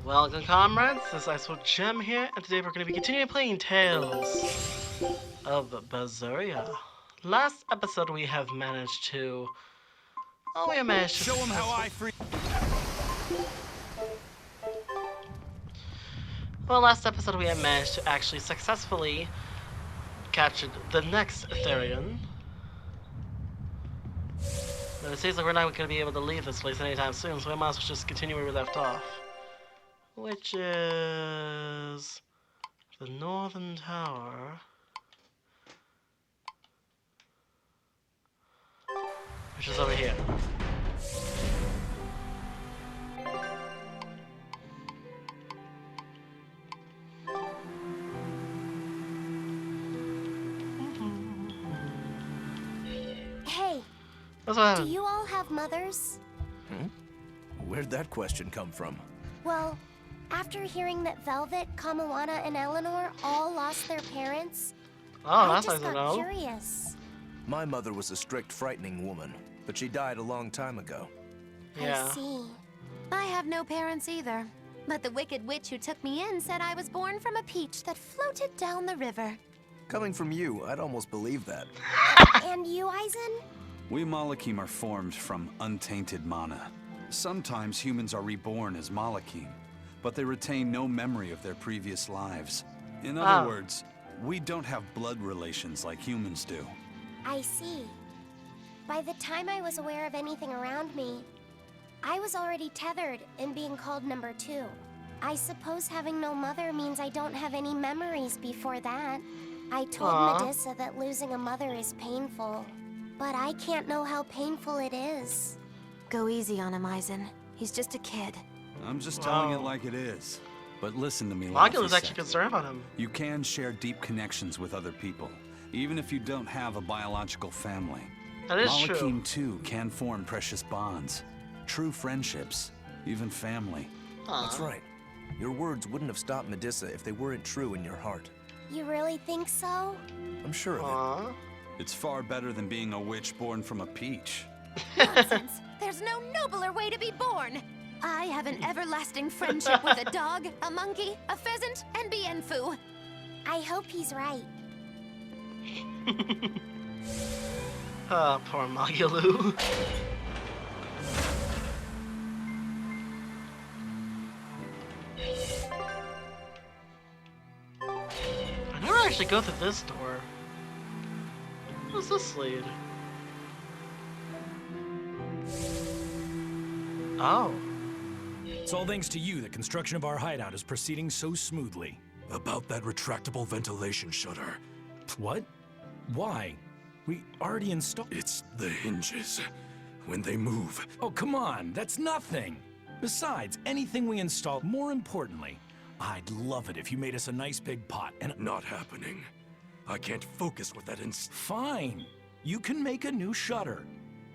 Welcome, comrades. This is IceWolfGem here, and today we're going to be continuing playing Tales of Berseria. Last episode we have managed to... Oh, we have managed to... Show them how I free. Well, last episode we have managed to actually successfully capture the next Therian. But it seems like we're not going to be able to leave this place anytime soon, so we might as well just continue where we left off. Which is... the Northern Tower. Which is over here. Hey, That's what do happened. you all have mothers? Where'd that question come from? Well, after hearing that Velvet, Kamawana, and Eleanor all lost their parents, Oh, I that's just nice to got know. curious. My mother was a strict, frightening woman, but she died a long time ago. Yeah. I see. I have no parents either. But the wicked witch who took me in said I was born from a peach that floated down the river. Coming from you, I'd almost believe that. And you, Eisen? We Malakim are formed from untainted mana. Sometimes humans are reborn as Malakim, but they retain no memory of their previous lives. In other words, we don't have blood relations like humans do. I see. By the time I was aware of anything around me, I was already tethered and being called number 2. I suppose having no mother means I don't have any memories before that. I told Medusa that losing a mother is painful, but I can't know how painful it is. Go easy on him, Eisen. He's just a kid. I'm just telling it like it is. But listen to me, Magil was Laffy actually said. concerned about him. You can share deep connections with other people, even if you don't have a biological family. That is true. Malakim, too, can form precious bonds. True friendships, even family. That's right. Your words wouldn't have stopped Medusa if they weren't true in your heart. You really think so? I'm sure of it. Aww. It's far better than being a witch born from a peach. Nonsense. There's no nobler way to be born. I have an everlasting friendship with a dog, a monkey, a pheasant, and Bienfu. I hope he's right. Poor Magilu. I never actually go through this door. What does this lead? Oh. It's all thanks to you that construction of our hideout is proceeding so smoothly. About that retractable ventilation shutter. What? Why? We already installed... It's the hinges. When they move. Oh, come on, that's nothing. Besides, anything we install, more importantly, I'd love it if you made us a nice big pot and... Not happening. I can't focus with that Fine. You can make a new shutter.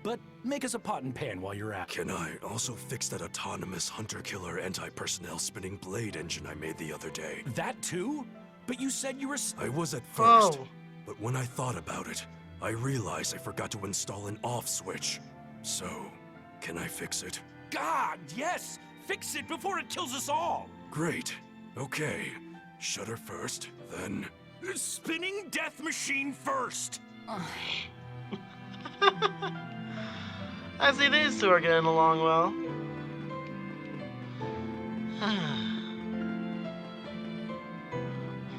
But make us a pot and pan while you're at it. Can I also fix that autonomous hunter-killer anti-personnel spinning blade engine I made the other day? That too? But you said you were... I was at first, Oh. but when I thought about it, I realized I forgot to install an off switch. So, can I fix it? God, yes! Fix it before it kills us all! Great. Okay. Shutter first, then... Spinning death machine first! I see these two are getting along well.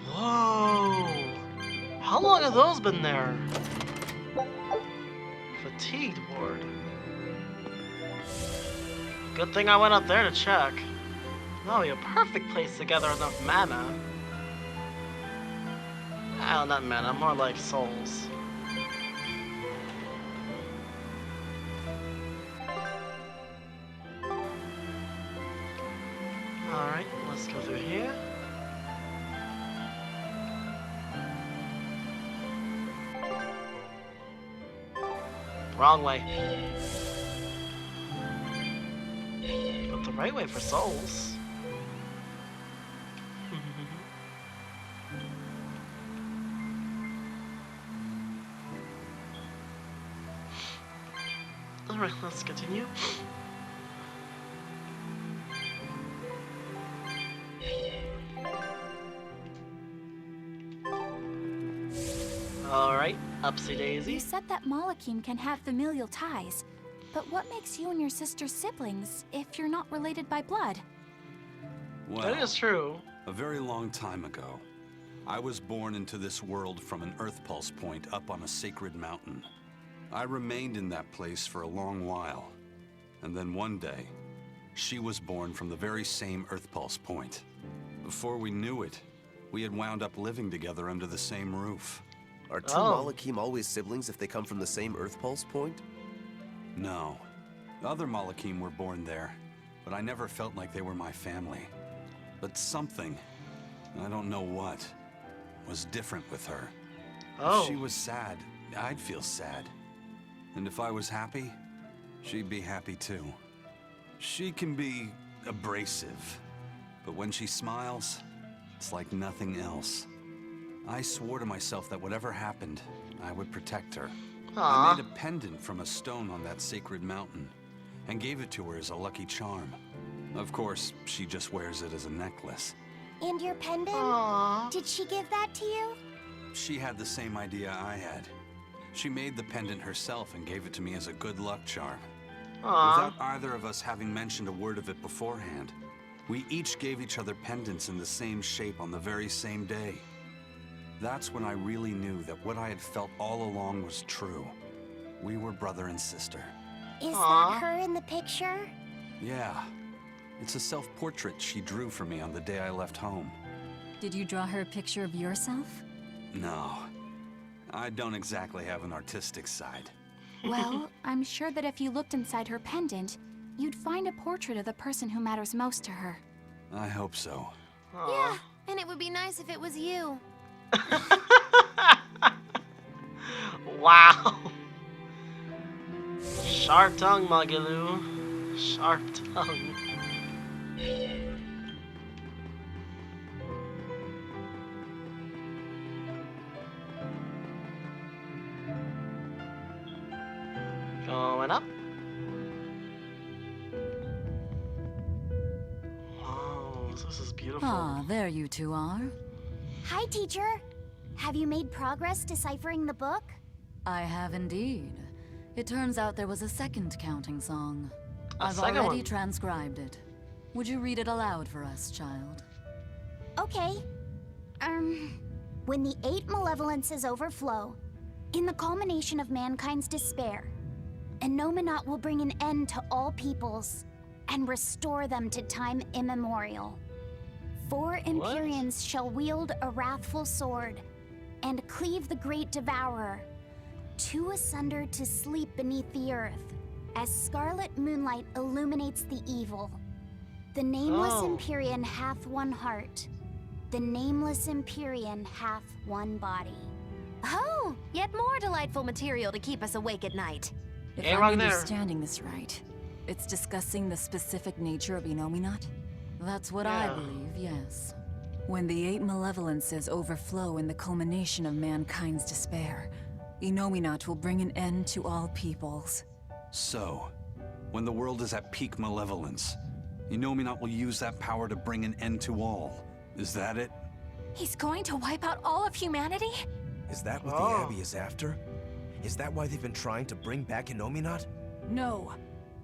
Whoa! How long have those been there? Fatigued ward. Good thing I went up there to check. That would be a perfect place to gather enough mana. Oh, not mana, more like souls. Alright, let's go through here. Wrong way. But the right way for souls. Alright, let's continue. Upsy daisy. You said that Malakim can have familial ties, but what makes you and your sister siblings if you're not related by blood? Well, That is true. a very long time ago, I was born into this world from an Earth Pulse point up on a sacred mountain. I remained in that place for a long while, and then one day, she was born from the very same Earth Pulse point. Before we knew it, we had wound up living together under the same roof. Are two Oh. Malakim always siblings if they come from the same Earth Pulse point? No. Other Malakim were born there, but I never felt like they were my family. But something, I don't know what, was different with her. Oh. If she was sad, I'd feel sad. And if I was happy, she'd be happy too. She can be abrasive, but when she smiles, it's like nothing else. I swore to myself that whatever happened, I would protect her. I Aw. made a pendant from a stone on that sacred mountain and gave it to her as a lucky charm. Of course, she just wears it as a necklace. And your pendant? Aww. Did she give that to you? She had the same idea I had. She made the pendant herself and gave it to me as a good luck charm. Aww. Without either of us having mentioned a word of it beforehand, we each gave each other pendants in the same shape on the very same day. That's when I really knew that what I had felt all along was true. We were brother and sister. Is Aw. that her in the picture? Yeah. It's a self-portrait she drew for me on the day I left home. Did you draw her a picture of yourself? No. I don't exactly have an artistic side. Well, I'm sure that if you looked inside her pendant, you'd find a portrait of the person who matters most to her. I hope so. Aw. Yeah, and it would be nice if it was you. Wow. Sharp tongue, Magalu. Sharp tongue. Going up. Wow, this is beautiful. Ah, there you two are. Hi, teacher. Have you made progress deciphering the book? I have indeed. It turns out there was a second counting song. A I've second already one. transcribed it. Would you read it aloud for us, child? Okay. When the 8 malevolences overflow, in the culmination of mankind's despair, Innominat will bring an end to all peoples and restore them to time immemorial. 4 Empyreans shall wield a wrathful sword and cleave the great devourer, 2 asunder to sleep beneath the earth, as scarlet moonlight illuminates the evil. The nameless Oh. Empyrean hath one heart. The nameless Empyrean hath one body. Oh, yet more delightful material to keep us awake at night. If Ain't I'm wrong there. understanding this right, it's discussing the specific nature of Innominat? That's what I Yeah. believe, yes. When the 8 malevolences overflow in the culmination of mankind's despair, Innominat will bring an end to all peoples. So, when the world is at peak malevolence, Innominat will use that power to bring an end to all. Is that it? He's going to wipe out all of humanity? Is that what Oh. the Abbey is after? Is that why they've been trying to bring back Innominat? No,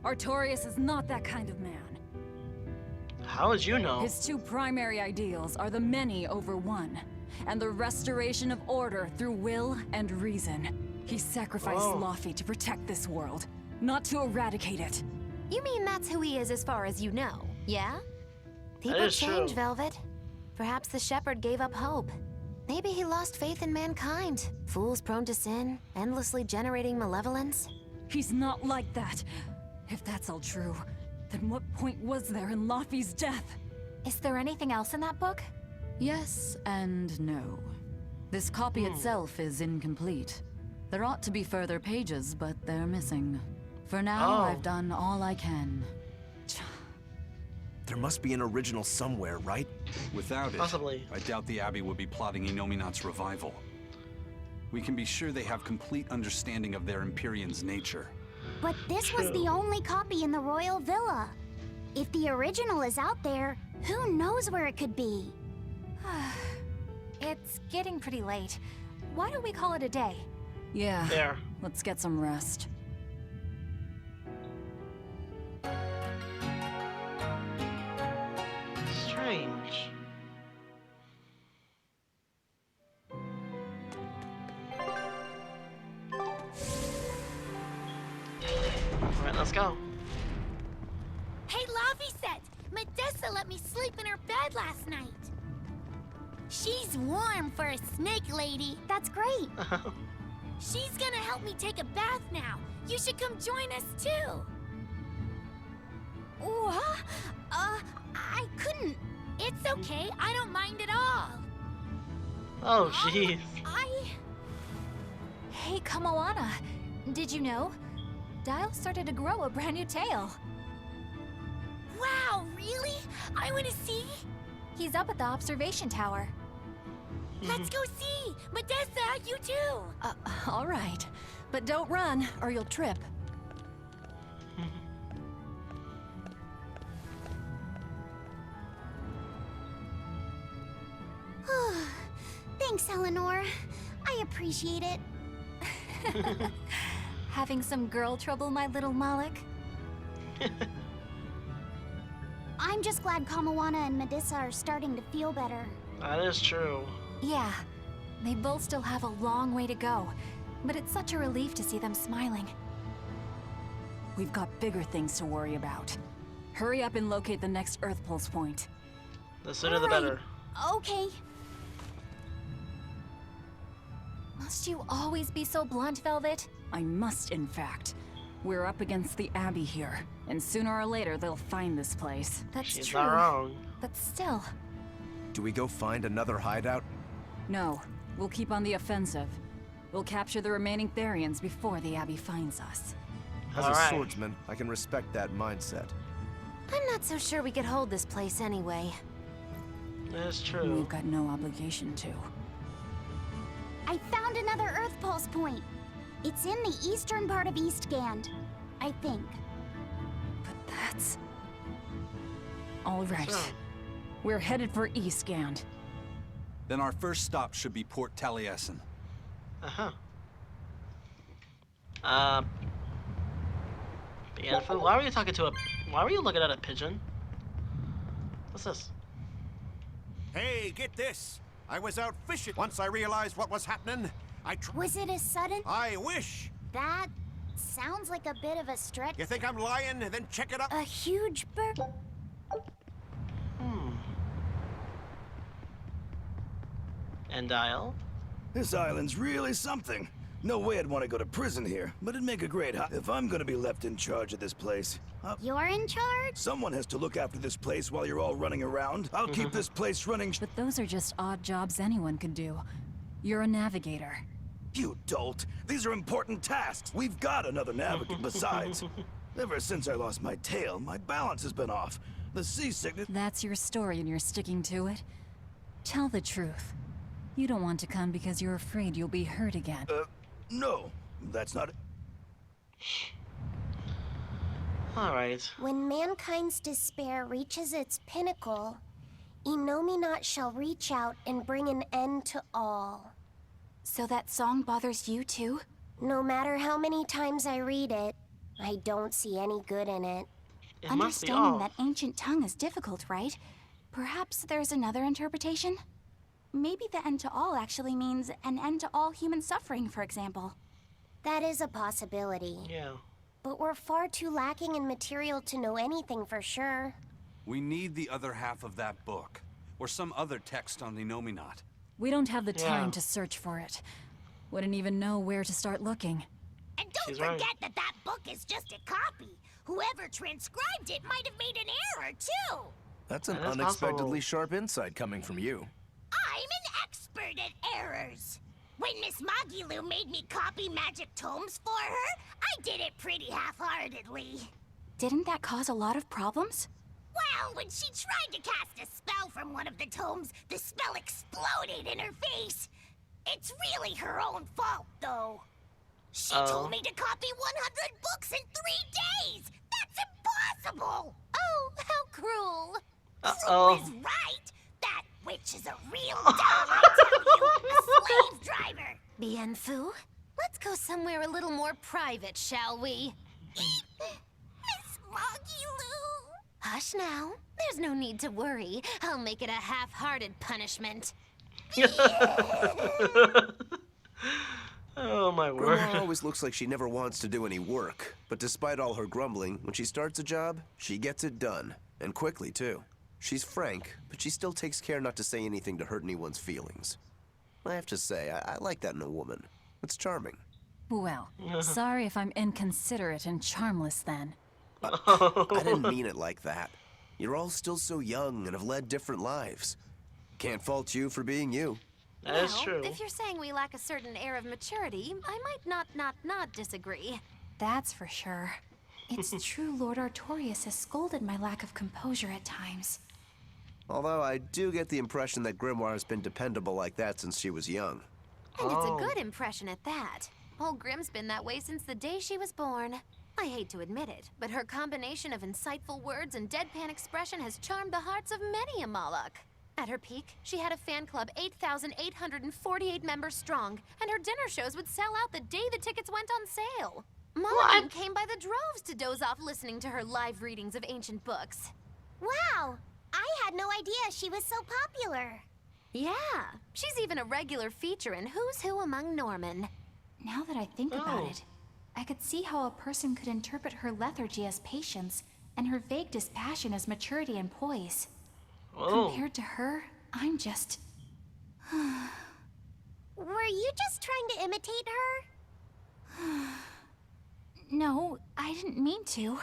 Artorias is not that kind of man. How would you know? His 2 primary ideals are the many over one, and the restoration of order through will and reason. He sacrificed Oh. Laufey to protect this world, not to eradicate it. You mean that's who he is as far as you know, yeah? People is change, true. Velvet. Perhaps the shepherd gave up hope. Maybe he lost faith in mankind. Fools prone to sin, endlessly generating malevolence. He's not like that. If that's all true, then what point was there in Laufey's death? Is there anything else in that book? Yes and no. This copy itself is incomplete. There ought to be further pages, but they're missing. For now, Oh. I've done all I can. There must be an original somewhere, right? Without it, Possibly. I doubt the Abbey would be plotting Innominat's revival. We can be sure they have complete understanding of their Empyrean's nature. But this was True. the only copy in the royal villa. If the original is out there, who knows where it could be? It's getting pretty late. Why don't we call it a day? Yeah. There. Let's get some rest. Strange. Alright, let's go. Hey, Laviset! Medessa let me sleep in her bed last night. She's warm for a snake lady. That's great. She's gonna help me take a bath now. You should come join us too. What? I couldn't. It's okay. I don't mind at all. Oh, jeez. Hey, Kamoana. Did you know? Dial started to grow a brand new tail. Wow, really? I want to see. He's up at the observation tower. Let's go see. Medessa, you too. All right. But don't run, or you'll trip. Thanks, Eleanor. I appreciate it. Having some girl trouble, my little Malik? I'm just glad Kamawana and Medissa are starting to feel better. That is true. Yeah. They both still have a long way to go, but it's such a relief to see them smiling. We've got bigger things to worry about. Hurry up and locate the next Earth Pulse point. The sooner the better. Okay. Must you always be so blunt, Velvet? I must, in fact. We're up against the Abbey here, and sooner or later they'll find this place. That's She's true. not wrong. But still. Do we go find another hideout? No, we'll keep on the offensive. We'll capture the remaining Therians before the Abbey finds us. As a Alright. swordsman, I can respect that mindset. I'm not so sure we could hold this place anyway. That is true. We've got no obligation to. I found another Earth Pulse point. It's in the eastern part of East Gand, I think. But that's... All right. So, We're headed for East Gand. Then our first stop should be Port Taliesin. uh-huh. Bienfu, why were you talking to a... Why were you looking at a pigeon? What's this? Hey, get this! I was out fishing. Once I realized what was happening, Was it as sudden? I wish! That sounds like a bit of a stretch. You think I'm lying? Then check it up. A huge bird. And dial? This island's really something. No way I'd want to go to prison here, but it'd make a great if I'm gonna be left in charge of this place. You're in charge? Someone has to look after this place while you're all running around. I'll keep this place running. But those are just odd jobs anyone could do. You're a navigator. You dolt. These are important tasks. We've got another navigator. Besides, ever since I lost my tail, my balance has been off. The seasickness... That's your story and you're sticking to it? Tell the truth. You don't want to come because you're afraid you'll be hurt again. No. That's not... Alright. When mankind's despair reaches its pinnacle, Inominat shall reach out and bring an end to all. So that song bothers you too? No matter how many times I read it, I don't see any good in it. It must be Understanding all. that ancient tongue is difficult, right? Perhaps there's another interpretation? Maybe the end to all actually means an end to all human suffering, for example. That is a possibility. Yeah. But we're far too lacking in material to know anything for sure. We need the other half of that book, or some other text on the Nominat. We don't have the Yeah. time to search for it. Wouldn't even know where to start looking. And don't She's right. forget that that book is just a copy. Whoever transcribed it might have made an error, too. That's an That is unexpectedly possible. sharp insight coming from you. I'm an expert at errors. When Miss Magilu made me copy magic tomes for her, I did it pretty half-heartedly. Didn't that cause a lot of problems? Well, when she tried to cast a spell from one of the tomes, the spell exploded in her face. It's really her own fault, though. She told me to copy 100 books in 3 days. That's impossible. Oh, how cruel. Cruel is right. That witch is a real doll, I tell you. A slave driver. Bienfu, let's go somewhere a little more private, shall we? Miss Moggy Lou! Hush now. There's no need to worry. I'll make it a half-hearted punishment. Oh my word. Grandma always looks like she never wants to do any work. But despite all her grumbling, when she starts a job, she gets it done. And quickly, too. She's frank, but she still takes care not to say anything to hurt anyone's feelings. I have to say, I like that in a woman. It's charming. Well, sorry if I'm inconsiderate and charmless then. I didn't mean it like that. You're all still so young and have led different lives. Can't fault you for being you. That is true. If you're saying we lack a certain air of maturity, I might not disagree. That's for sure. It's true Lord Artorius has scolded my lack of composure at times. Although I do get the impression that Grimoire has been dependable like that since she was young. And it's a good impression at that. Old Grim's been that way since the day she was born. I hate to admit it, but her combination of insightful words and deadpan expression has charmed the hearts of many a Moloch. At her peak, she had a fan club 8,848 members strong, and her dinner shows would sell out the day the tickets went on sale. Moloch came by the droves to doze off listening to her live readings of ancient books. Wow! I had no idea she was so popular. Yeah, she's even a regular feature in Who's Who Among Norman. Now that I think about it, I could see how a person could interpret her lethargy as patience and her vague dispassion as maturity and poise. Compared to her, I'm just... Were you just trying to imitate her? No, I didn't mean to.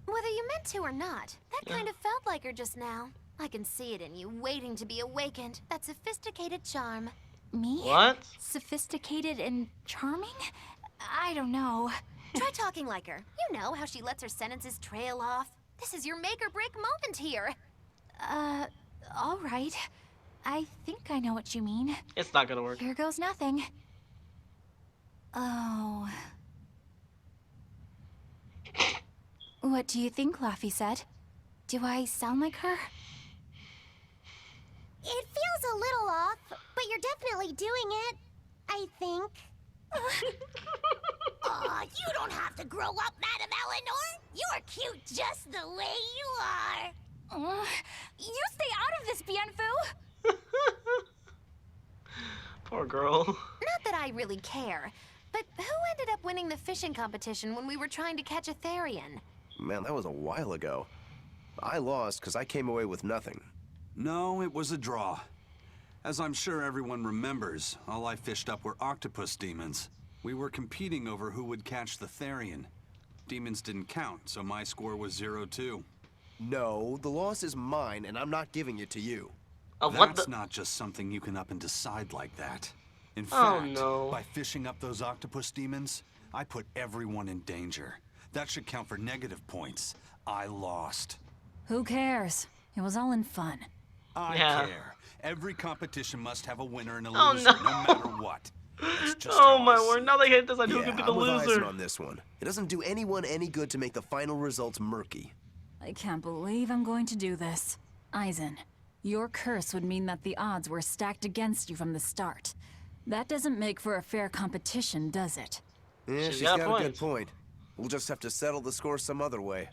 Whether you meant to or not, that kind of felt like her just now. I can see it in you, waiting to be awakened. That sophisticated charm. Me? What? Sophisticated and charming? I don't know. Try talking like her. You know how she lets her sentences trail off. This is your make-or-break moment here. All right. I think I know what you mean. It's not gonna work. Here goes nothing. Oh. What do you think, Laffy said? Do I sound like her? It feels a little off, but you're definitely doing it. I think. Aw, you don't have to grow up, Madam Eleanor. You're cute just the way you are. You stay out of this, Bienfu! Poor girl. Not that I really care, but who ended up winning the fishing competition when we were trying to catch a Therian? Man, that was a while ago. I lost because I came away with nothing. No, it was a draw. As I'm sure everyone remembers, all I fished up were octopus demons. We were competing over who would catch the Therian. Demons didn't count, so my score was 0-2. No, the loss is mine, and I'm not giving it to you. That's not just something you can up and decide like that. In fact, by fishing up those octopus demons, I put everyone in danger. That should count for negative points. I lost. Who cares? It was all in fun. I care. Every competition must have a winner and a loser, no matter what. Oh my word, now they hate this, I who could be the I'm with loser. Eisen on this one. It doesn't do anyone any good to make the final results murky. I can't believe I'm going to do this. Eisen, your curse would mean that the odds were stacked against you from the start. That doesn't make for a fair competition, does it? Yeah, she's got a good point. We'll just have to settle the score some other way.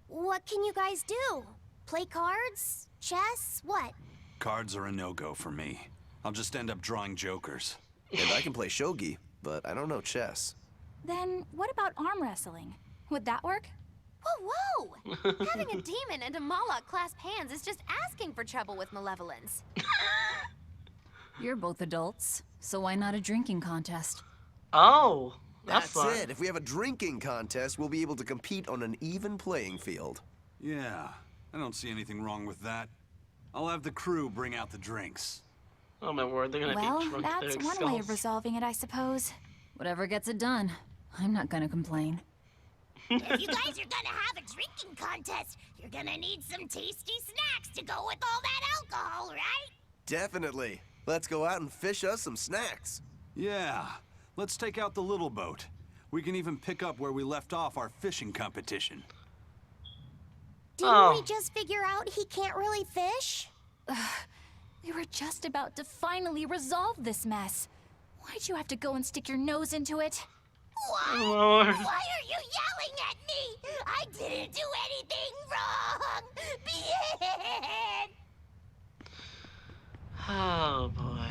What can you guys do? Play cards? Chess? What? Cards are a no-go for me. I'll just end up drawing jokers. And I can play shogi, but I don't know chess. Then what about arm wrestling? Would that work? Whoa, whoa! Having a demon and a Moloch clasp hands is just asking for trouble with malevolence. You're both adults, so why not a drinking contest? Oh, that's it. If we have a drinking contest, we'll be able to compete on an even playing field. Yeah, I don't see anything wrong with that. I'll have the crew bring out the drinks. Oh my word, they're gonna be drunk. That's one way of resolving it, I suppose. Whatever gets it done. I'm not gonna complain. If you guys are gonna have a drinking contest, you're gonna need some tasty snacks to go with all that alcohol, right? Definitely. Let's go out and fish us some snacks. Yeah, let's take out the little boat. We can even pick up where we left off our fishing competition. Didn't we just figure out he can't really fish? We were just about to finally resolve this mess. Why'd you have to go and stick your nose into it? What? Lord. Why are you yelling at me? I didn't do anything wrong. Oh boy.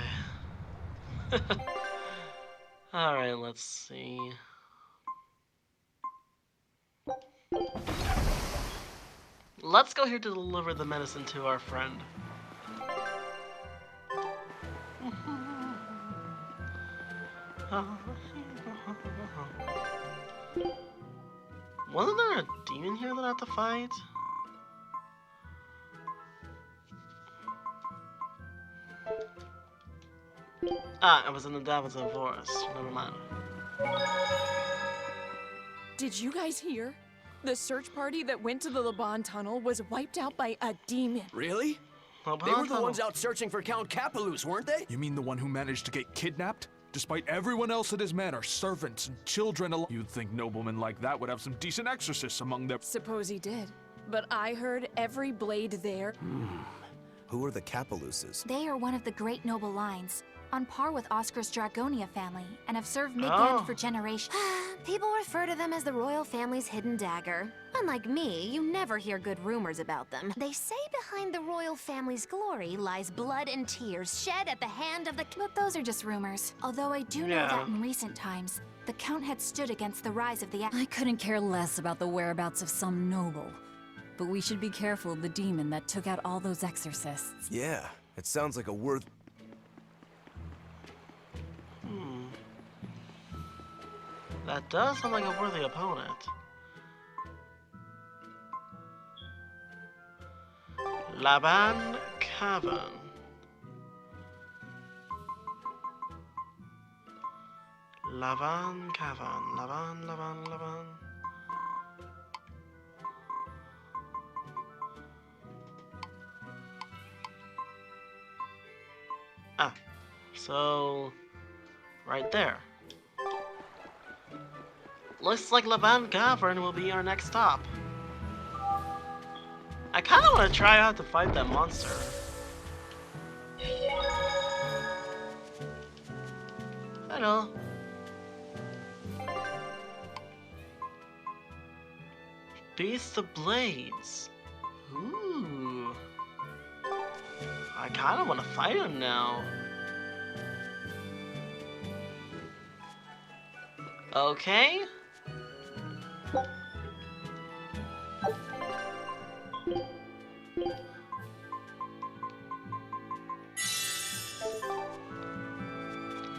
Alright, let's see. Let's go here to deliver the medicine to our friend. Wasn't there a demon here that I had to fight? Ah, it was in the Davison Forest. Never mind. Did you guys hear? The search party that went to the Laban tunnel was wiped out by a demon. Really? They were the ones out searching for Count Capelus, weren't they? You mean the one who managed to get kidnapped? Despite everyone else at his manor, servants and children alone. You'd think noblemen like that would have some decent exorcists among them. Suppose he did. But I heard every blade there. Who are the Capeluses? They are one of the great noble lines, on par with Oscar's Dragonia family, and have served Midgard for generations. People refer to them as the royal family's hidden dagger. Unlike me, you never hear good rumors about them. They say behind the royal family's glory lies blood and tears shed at the hand of the... But those are just rumors. Although I do know that in recent times, the Count had stood against the rise of the... I couldn't care less about the whereabouts of some noble. But we should be careful of the demon that took out all those exorcists. Yeah, it sounds like a worth... That does sound like a worthy opponent. Laban Cavern. Laban Cavern. Laban. Ah, so right there. Looks like Laban Cavern will be our next stop. I kind of want to try out to fight that monster. Hello. Beast of Blades. Ooh. I kind of want to fight him now. Okay.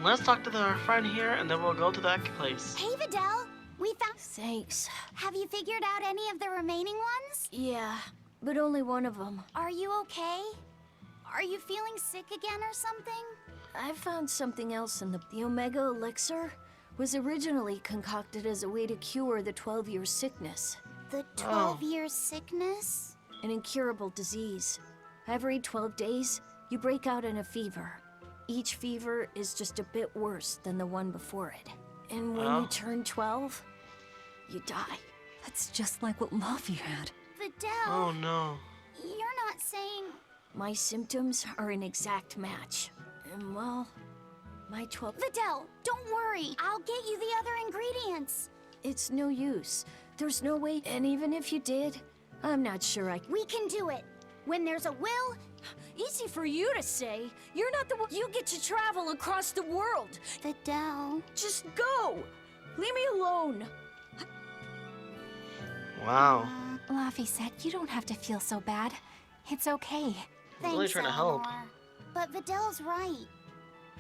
Let's talk to our friend here, and then we'll go to that place. Hey, Videl, we found... Thanks. Have you figured out any of the remaining ones? Yeah, but only one of them. Are you okay? Are you feeling sick again or something? I found something else in the Omega Elixir was originally concocted as a way to cure the 12-year sickness. The 12-year sickness? An incurable disease. Every 12 days, you break out in a fever. Each fever is just a bit worse than the one before it. And when you turn 12, you die. That's just like what Luffy had. Videl. Oh no. You're not saying... My symptoms are an exact match. And well, my 12... Videl, don't worry. I'll get you the other ingredients. It's no use. There's no way, and even if you did, I'm not sure I... We can do it. When there's a will... Easy for you to say. You're not the one. You get to travel across the world. Videl. Just go. Leave me alone. Wow. Luffy said you don't have to feel so bad. It's okay. I'm really trying to help. Eleanor. But Videl's right.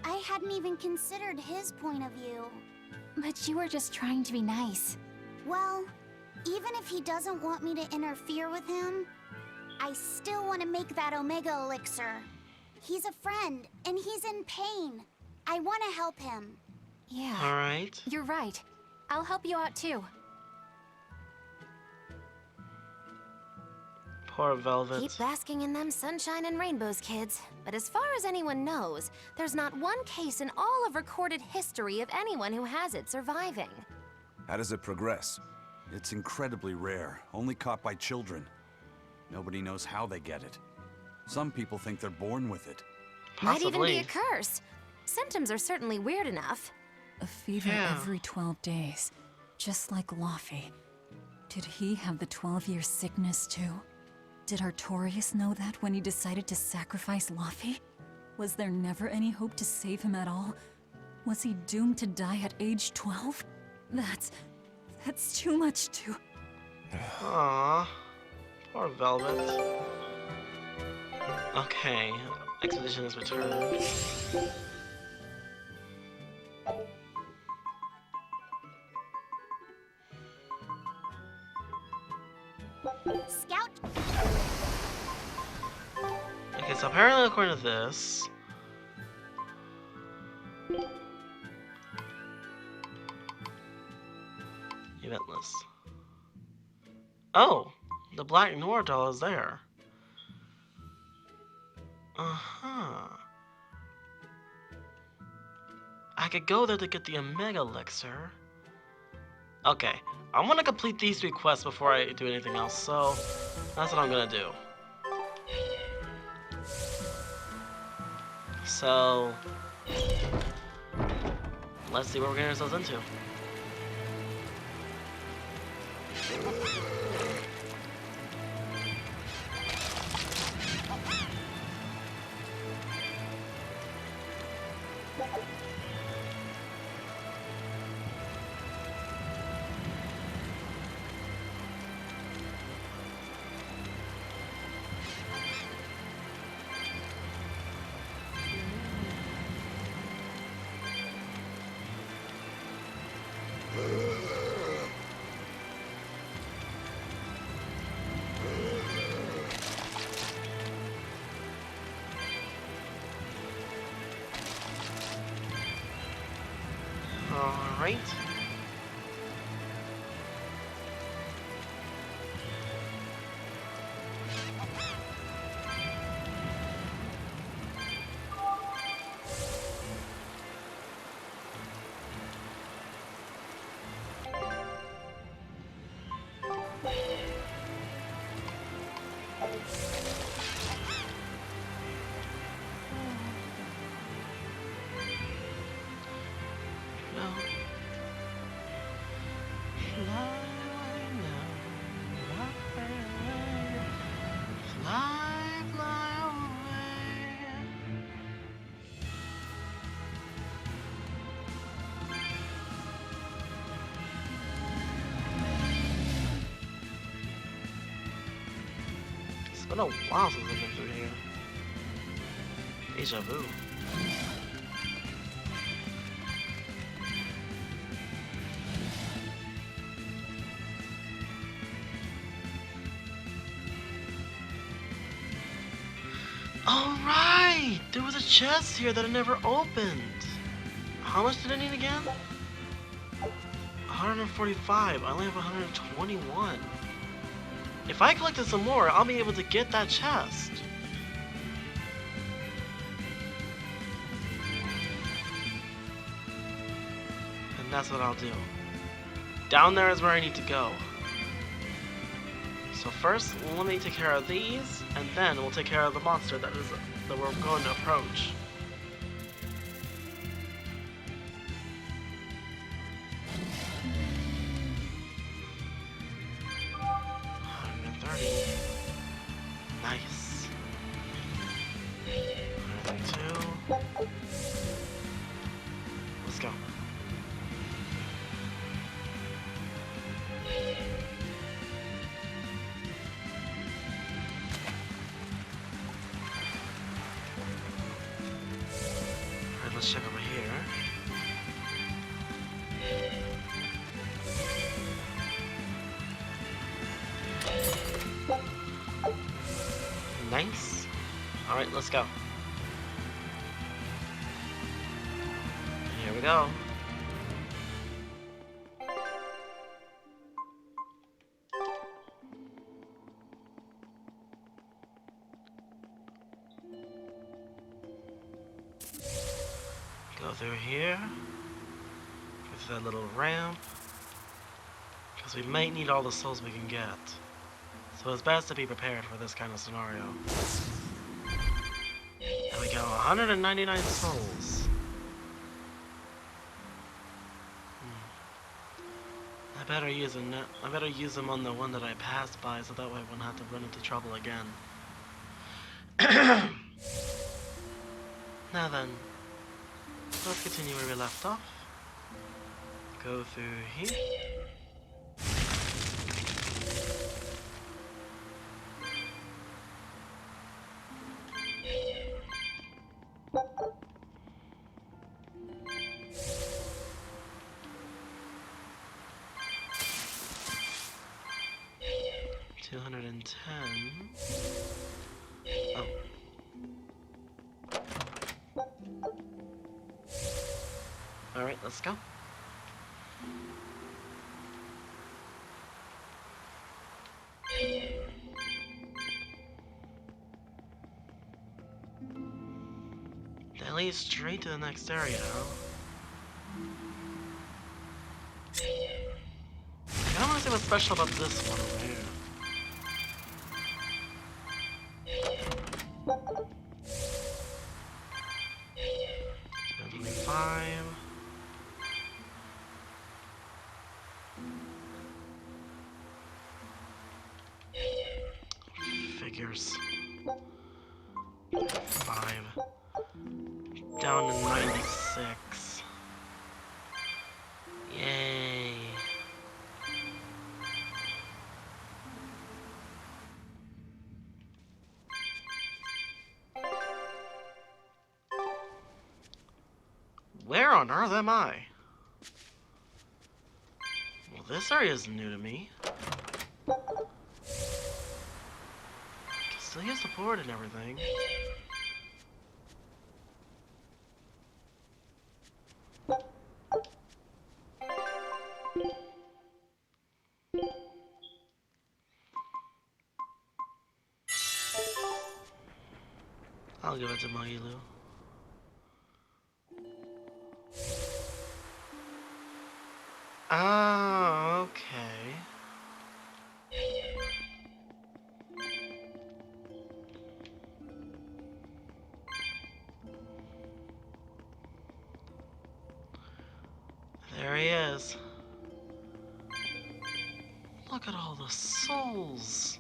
I hadn't even considered his point of view. But you were just trying to be nice. Well, even if he doesn't want me to interfere with him, I still want to make that Omega Elixir. He's a friend, and he's in pain. I want to help him. Yeah. Alright. You're right. I'll help you out too. Poor Velvet. Keep basking in them sunshine and rainbows, kids. But as far as anyone knows, there's not one case in all of recorded history of anyone who has it surviving. How does it progress? It's incredibly rare, only caught by children. Nobody knows how they get it. Some people think they're born with it. Might even be a curse. Symptoms are certainly weird enough. A fever every 12 days, just like Laufey. Did he have the 12-year sickness too? Did Artorius know that when he decided to sacrifice Laufey? Was there never any hope to save him at all? Was he doomed to die at age 12? That's too much to... Aww. Poor Velvet. Okay, expedition is returned. Scout. Okay, so apparently according to this... Event list. Oh! The Black Noir doll is there. Uh-huh. I could go there to get the Omega Elixir. Okay, I want to complete these 3 quests before I do anything else, so that's what I'm gonna do. So, let's see what we're getting ourselves into. Alright. It's been a while since I've been through here. Deja vu. Alright! There was a chest here that I never opened. How much did I need again? 145. I only have 121. If I collected some more, I'll be able to get that chest. And that's what I'll do. Down there is where I need to go. So first, we'll need to take care of these, and then we'll take care of the monster that we're going to approach. Nice. 132. Let's go. Alright, let's check over here. Nice. Alright, let's go. Here we go. Go through here. Go through that little ramp. Because we might need all the souls we can get. So it's best to be prepared for this kind of scenario. There we go, 199 souls. better use them on the one that I passed by, so that way I wouldn't have to run into trouble again. Now then, let's continue where we left off. Go through here. Oh. Alright, let's go. That leads straight to the next area. I want to see what's special about this one over here. Figures. 5. Down to 96. Yay. Where on earth am I? Well, this area is new to me. Still use the board and everything. I'll give it to Mailu. Ah, okay. There he is. Look at all the souls.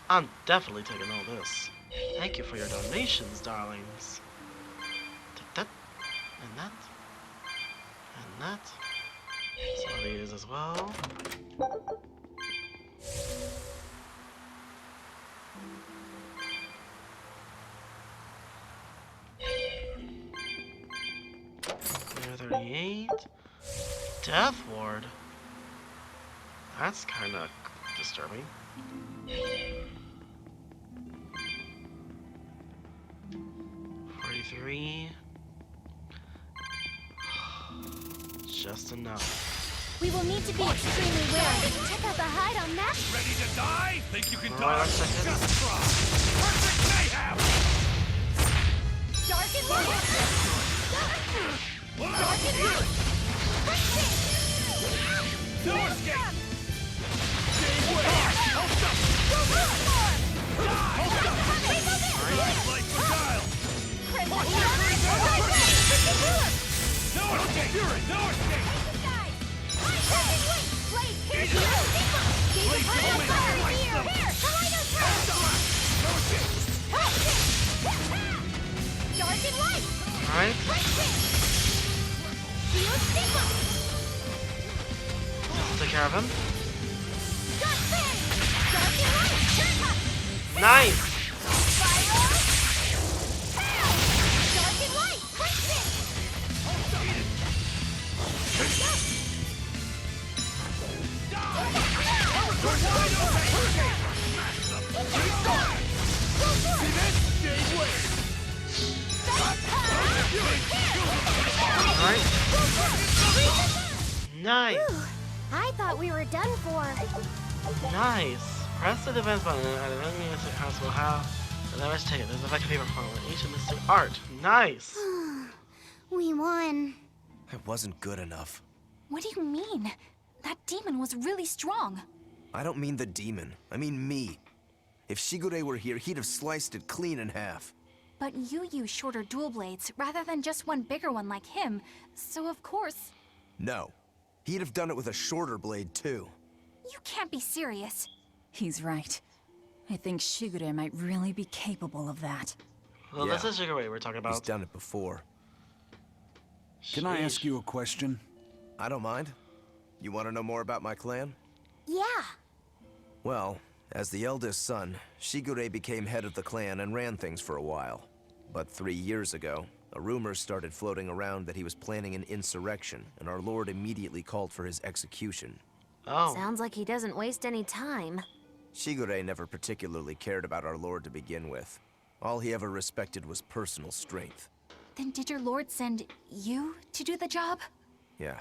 I'm definitely taking all this. Thank you for your donations, darlings. Take that, and that, and that. Some of these as well. There, 38. Death Ward. That's kind of disturbing. 43. Just enough. We will need to be extremely wary. Check out the hide on that. Ready to die? Think you can Right, die? Just try. Perfect mayhem! Dark and light. Dark and light. No escape! Light for Kyle! No escape! No escape! Dark and light. Alright. Take care of him. Nice! Alright. Nice! I thought we were done for. Nice! Press the defense button and the enemy mystic house will have the damage taken. There's a effective paper form with each mystic art. Nice! We won. It wasn't good enough. What do you mean? That demon was really strong. I don't mean the demon. I mean me. If Shigure were here, he'd have sliced it clean in half. But you use shorter dual blades rather than just one bigger one like him, so of course... No. He'd have done it with a shorter blade, too. You can't be serious. He's right. I think Shigure might really be capable of that. Well, this is Shigure we're talking about. He's done it before. Can I ask you a question? I don't mind. You want to know more about my clan? Yeah. Well, as the eldest son, Shigure became head of the clan and ran things for a while. But 3 years ago, a rumor started floating around that he was planning an insurrection, and our lord immediately called for his execution. Oh. Sounds like he doesn't waste any time. Shigure never particularly cared about our lord to begin with. All he ever respected was personal strength. Then did your lord send you to do the job? Yeah.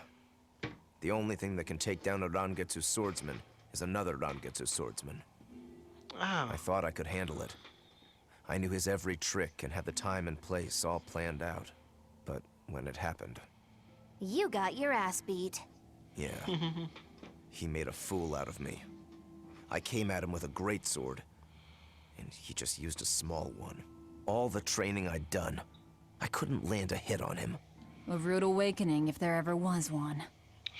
The only thing that can take down a Rangetsu swordsman is another Rangetsu swordsman. Oh. I thought I could handle it. I knew his every trick and had the time and place all planned out. But when it happened... You got your ass beat. Yeah. He made a fool out of me. I came at him with a greatsword, and he just used a small one. All the training I'd done, I couldn't land a hit on him. A rude awakening if there ever was one.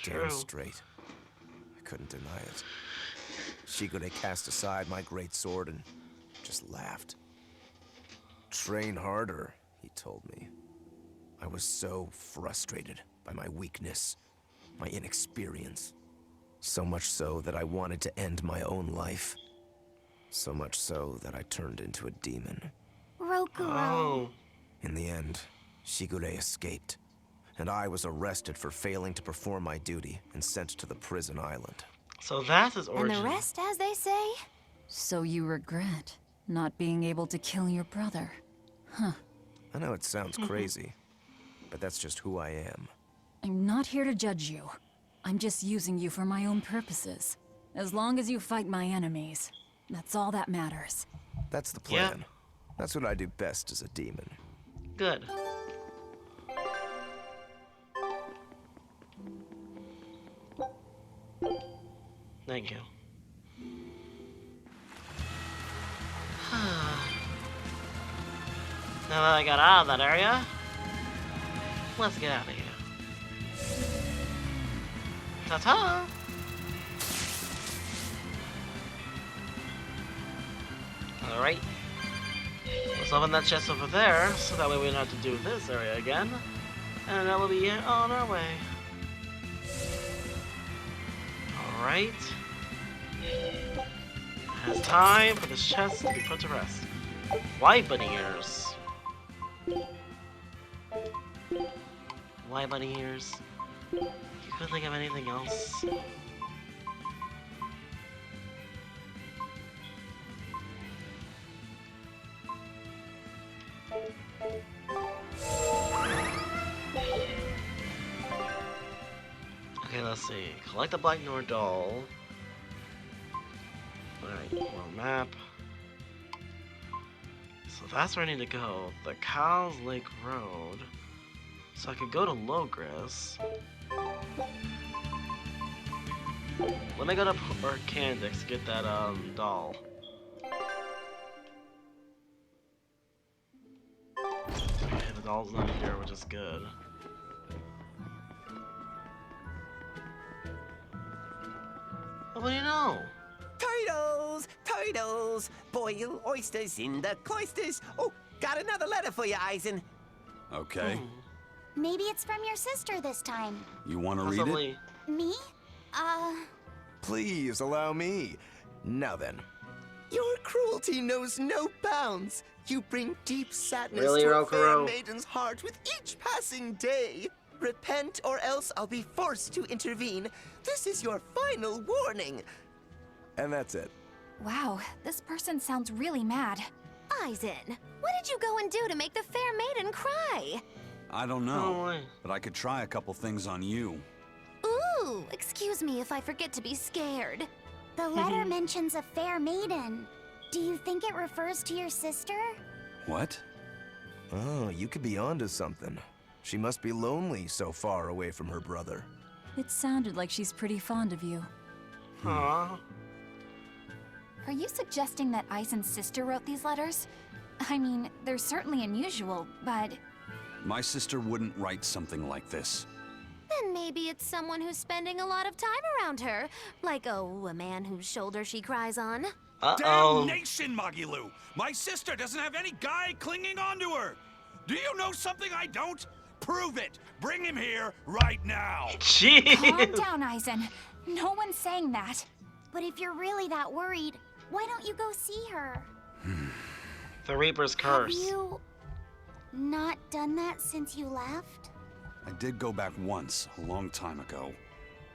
Damn straight. I couldn't deny it. Shigure cast aside my greatsword and just laughed. Train harder, he told me. I was so frustrated by my weakness, my inexperience. So much so that I wanted to end my own life. So much so that I turned into a demon. Rokuro. Oh. In the end, Shigure escaped, and I was arrested for failing to perform my duty and sent to the prison island. So that's his origin. And the rest, as they say? So you regret not being able to kill your brother? Huh. I know it sounds crazy, but that's just who I am. I'm not here to judge you. I'm just using you for my own purposes. As long as you fight my enemies, that's all that matters. That's the plan. That's what I do best as a demon. Good. Thank you. Now that I got out of that area, let's get out of here. Ta-ta! Alright. Let's open that chest over there, so that way we don't have to do this area again. And that will be on our way. Alright. It's time for this chest to be put to rest. Why bunny ears? Why bunny ears? You couldn't think of anything else? Okay, let's see. Collect the Black Nord doll. Alright, world map. So that's where I need to go. The Cow's Lake Road. So I could go to Logris. Let me go to Orcandix to get that doll. Okay, the doll's not here, which is good. What do you know? Turtles! Turtles! Boil oysters in the cloisters! Oh, got another letter for you, Eisen. Okay. Maybe it's from your sister this time. You want to read it? Me? Please allow me. Now then. Your cruelty knows no bounds. You bring deep sadness Really, to a fair Rokuro? maiden's heart with each passing day. Repent or else I'll be forced to intervene. This is your final warning. And that's it. Wow, this person sounds really mad. Eisen, what did you go and do to make the fair maiden cry? I don't know, but I could try a couple things on you. Ooh, excuse me if I forget to be scared. The letter mentions a fair maiden. Do you think it refers to your sister? What? Oh, you could be onto something. She must be lonely so far away from her brother. It sounded like she's pretty fond of you. Aww. Are you suggesting that Eisen's sister wrote these letters? I mean, they're certainly unusual, but... My sister wouldn't write something like this. Then maybe it's someone who's spending a lot of time around her. Like, oh, a man whose shoulder she cries on. Damnation, Magilu! My sister doesn't have any guy clinging onto her! Do you know something I don't? Prove it! Bring him here right now! Calm down, Eisen. No one's saying that. But if you're really that worried, why don't you go see her? The Reaper's curse. Have you not done that since you left? I did go back once, a long time ago.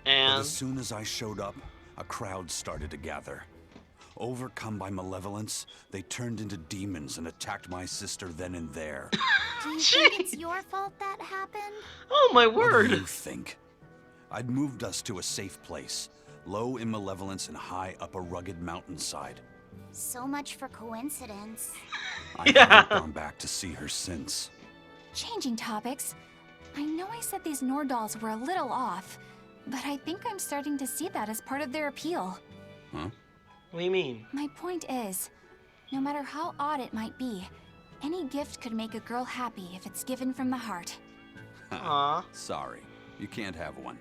And but as soon as I showed up, a crowd started to gather. Overcome by malevolence, they turned into demons and attacked my sister then and there. Do you think it's your fault that happened? Oh my word! What do you think? I'd moved us to a safe place, low in malevolence and high up a rugged mountainside. So much for coincidence. I haven't gone back to see her since. Changing topics. I know I said these Nordals were a little off, but I think I'm starting to see that as part of their appeal. Huh? What do you mean? My point is, no matter how odd it might be, any gift could make a girl happy if it's given from the heart. Aww. Sorry, you can't have one.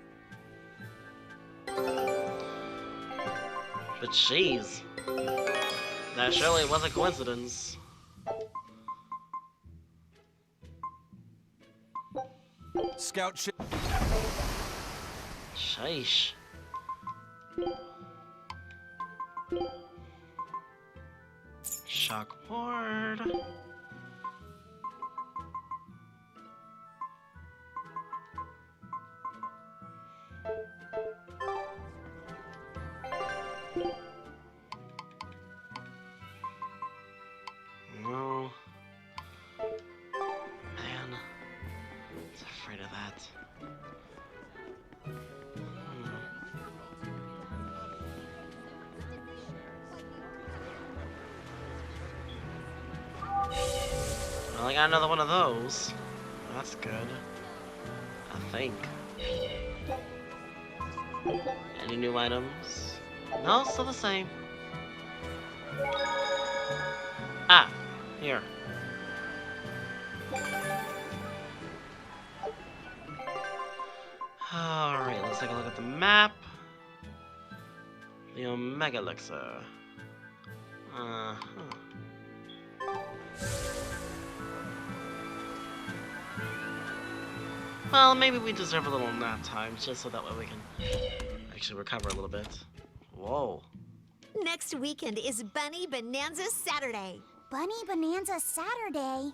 But jeez, that surely was a coincidence. Scout ship. Sheesh. Shock ward. No. Man. I was afraid of that. Well, I got another one of those. That's good. I think. Any new items? No, still the same. Ah, here. Alright, let's take a look at the map. The Omega Elixir. Well, maybe we deserve a little nap time, just so that way we can actually recover a little bit. Whoa. Next weekend is Bunny Bonanza Saturday. Bunny Bonanza Saturday?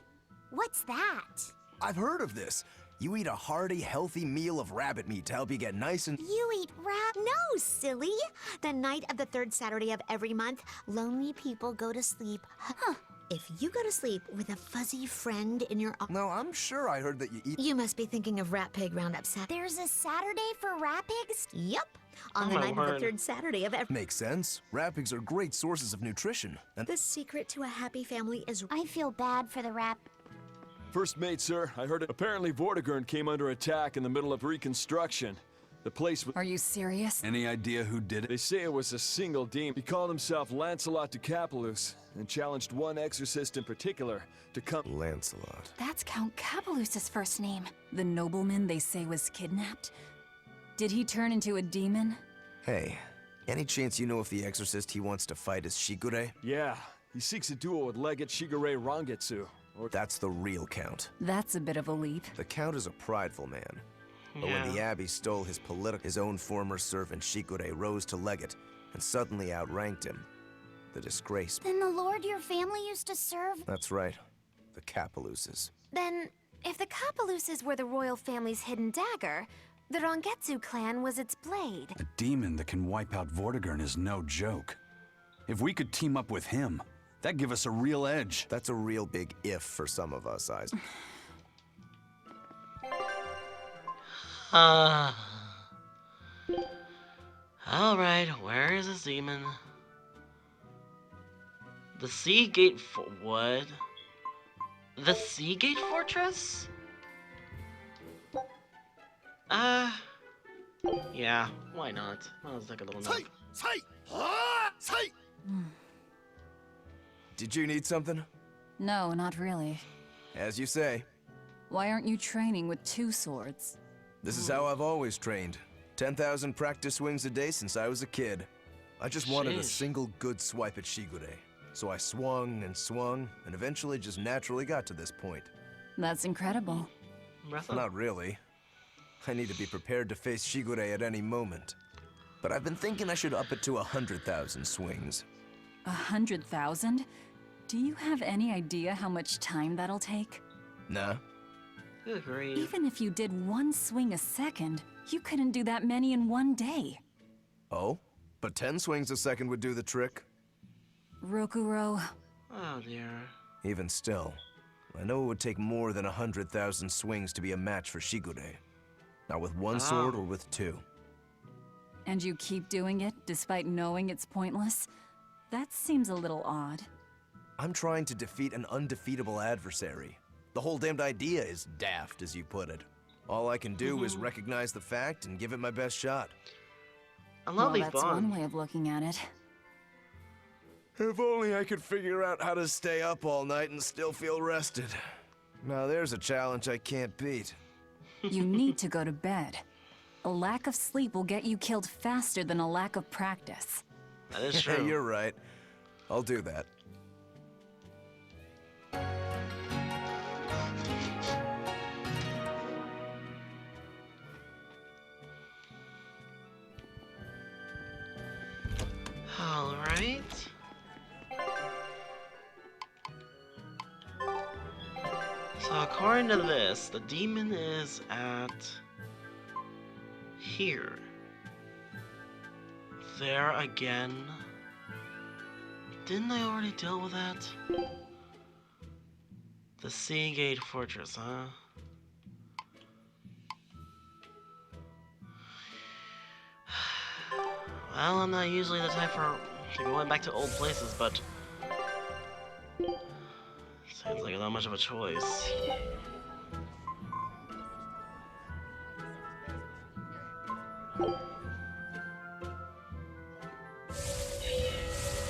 What's that? I've heard of this. You eat a hearty, healthy meal of rabbit meat to help you get nice and... You eat No, silly. The night of the third Saturday of every month, lonely people go to sleep. Huh. If you go to sleep with a fuzzy friend in your... No, I'm sure I heard that you eat... You must be thinking of Rat Pig Roundup Saturday. There's a Saturday for rat pigs? Yep. On the night of the third Saturday of every... Makes sense. Rat pigs are great sources of nutrition. And the secret to a happy family is... I feel bad for the rat... First mate, sir. I heard it. Apparently Vortigern came under attack in the middle of reconstruction. The place was... Are you serious? Any idea who did it? They say it was a single demon. He called himself Lancelot de Capulus and challenged one exorcist in particular to come... Lancelot. That's Count Capulus's first name. The nobleman they say was kidnapped? Did he turn into a demon? Hey, any chance you know if the exorcist he wants to fight is Shigure? Yeah, he seeks a duel with Legate Shigure Rangetsu. That's the real Count. That's a bit of a leap. The Count is a prideful man. But when the Abbey stole his own former servant Shigure rose to Legate and suddenly outranked him. The disgrace. Then the lord your family used to serve? That's right. The Capeluses. Then, if the Capeluses were the royal family's hidden dagger, the Rangetsu clan was its blade. A demon that can wipe out Vortigern is no joke. If we could team up with him, that'd give us a real edge. That's a real big if for some of us, Isaac. Alright, where is this demon? The Seagate what? The Seagate Fortress? Yeah, why not? Well, let's take a little nap. Did you need something? No, not really. As you say. Why aren't you training with two swords? This is how I've always trained. 10,000 practice swings a day since I was a kid. I just wanted a Sheesh. single good swipe at Shigure. So I swung, and eventually just naturally got to this point. That's incredible. Not really. I need to be prepared to face Shigure at any moment. But I've been thinking I should up it to 100,000 swings. 100,000? Do you have any idea how much time that'll take? Nah. Good grief. Even if you did one swing a second, you couldn't do that many in one day. Oh? But 10 swings a second would do the trick. Rokuro. Oh dear. Even still, I know it would take more than 100,000 swings to be a match for Shigure. Not with one sword or with two. And you keep doing it despite knowing it's pointless? That seems a little odd. I'm trying to defeat an undefeatable adversary. The whole damned idea is daft, as you put it. All I can do is recognize the fact and give it my best shot. I love these that's one way of looking at it. If only I could figure out how to stay up all night and still feel rested. Now there's a challenge I can't beat. You need to go to bed. A lack of sleep will get you killed faster than a lack of practice. That is true. You're right. I'll do that. Alright. So according to this, the demon is at here. There again. Didn't I already deal with that? The Seagate Fortress, huh? Well, I'm not usually the type for going back to old places, but seems like not much of a choice.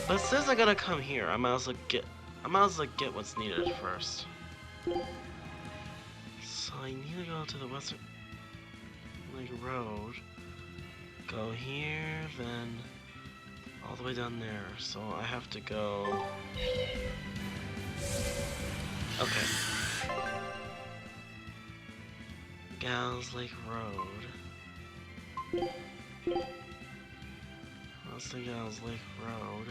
But since I gotta come here, I might as well get what's needed first. So I need to go to the Western Lake Road. Go here, then all the way down there. So I have to go. Okay. Gals Lake Road. What's the Gals Lake Road?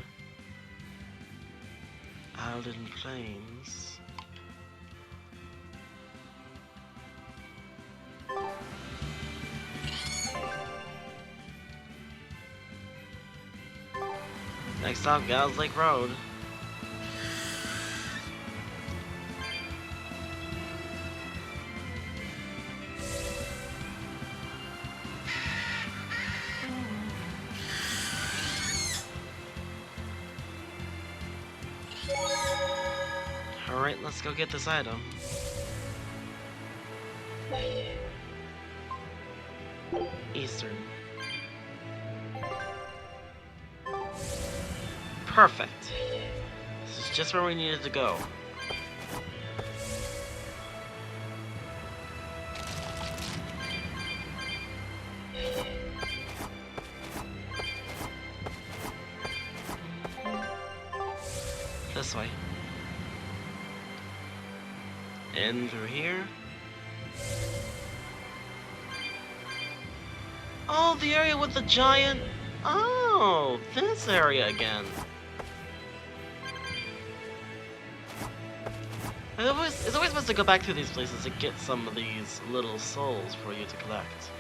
Alden Plains. Next stop, Gals Lake Road. Alright, let's go get this item. Eastern. Perfect. This is just where we needed to go. This way. In through here. Oh, the area with the giant... Oh, this area again. It's always best to go back to these places to get some of these little souls for you to collect.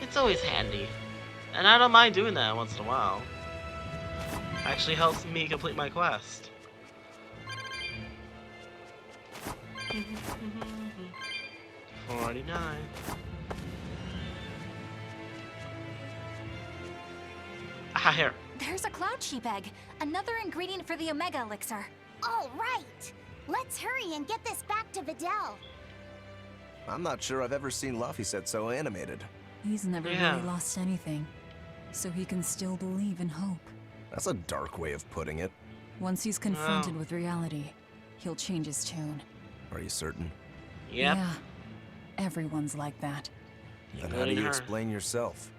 It's always handy. And I don't mind doing that once in a while. Actually helps me complete my quest. 49. Ah, here. There's a cloud sheep egg, another ingredient for the Omega Elixir. All right. Let's hurry and get this back to Videl. I'm not sure I've ever seen Laphicet so animated. He's never really lost anything, so he can still believe in hope. That's a dark way of putting it. Once he's confronted with reality, he'll change his tune. Are you certain? Yep. Yeah. Everyone's like that. Then how do you explain yourself?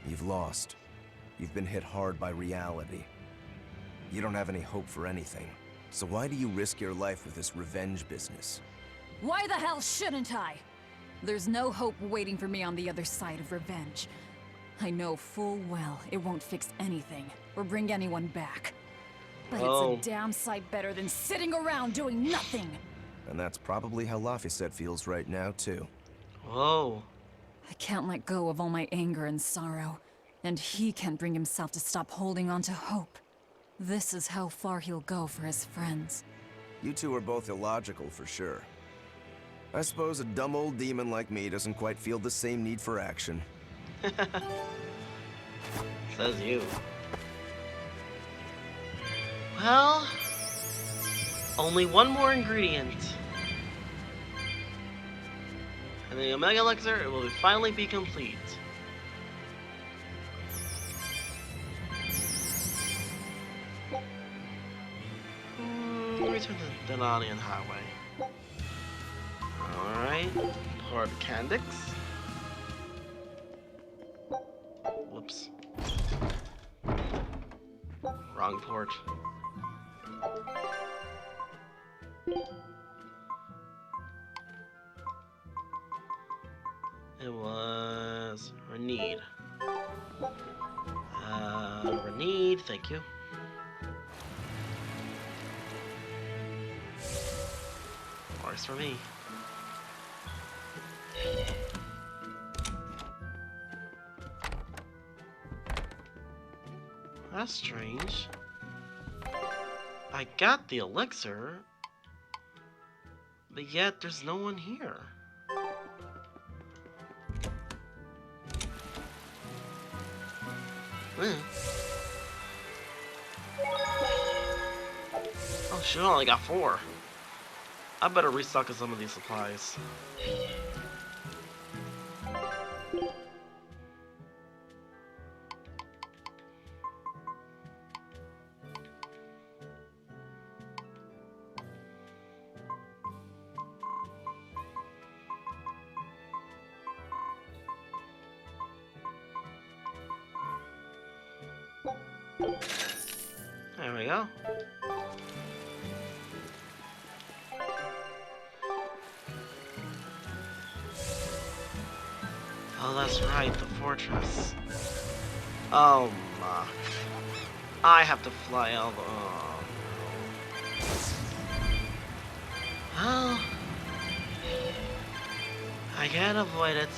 You've lost. You've been hit hard by reality. You don't have any hope for anything. So why do you risk your life with this revenge business? Why the hell shouldn't I? There's no hope waiting for me on the other side of revenge. I know full well it won't fix anything or bring anyone back. But it's a damn sight better than sitting around doing nothing. And that's probably how Laphicet feels right now, too. Whoa. I can't let go of all my anger and sorrow. And he can't bring himself to stop holding on to hope. This is how far he'll go for his friends. You two are both illogical, for sure. I suppose a dumb old demon like me doesn't quite feel the same need for action. Says you. Well, only one more ingredient. And the Omega Elixir will finally be complete. Return to the Denalian Highway. Alright, Port Candix. Whoops. Wrong port. It was Renede. Renede, thank you. Works for me. That's strange. I got the elixir, but yet there's no one here. Oh shit, I only got 4. I better restock on some of these supplies. There we go. Oh, that's right, the fortress. Oh my. I have to fly all the... Oh, no. Well, I can't avoid it.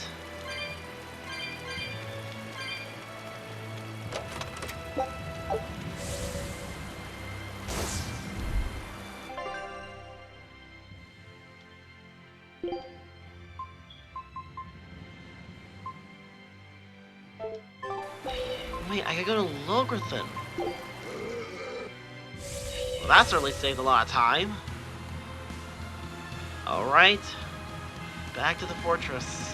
Wait, I could go to Lograthan. Well, that certainly saved a lot of time. Alright. Back to the fortress.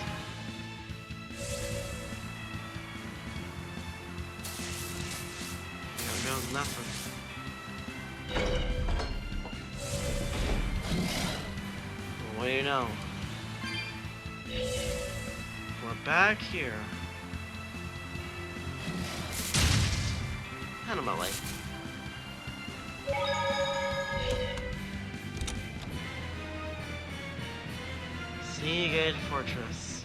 There goes nothing. What do you know? We're back here. Out of my way. Seagate Fortress.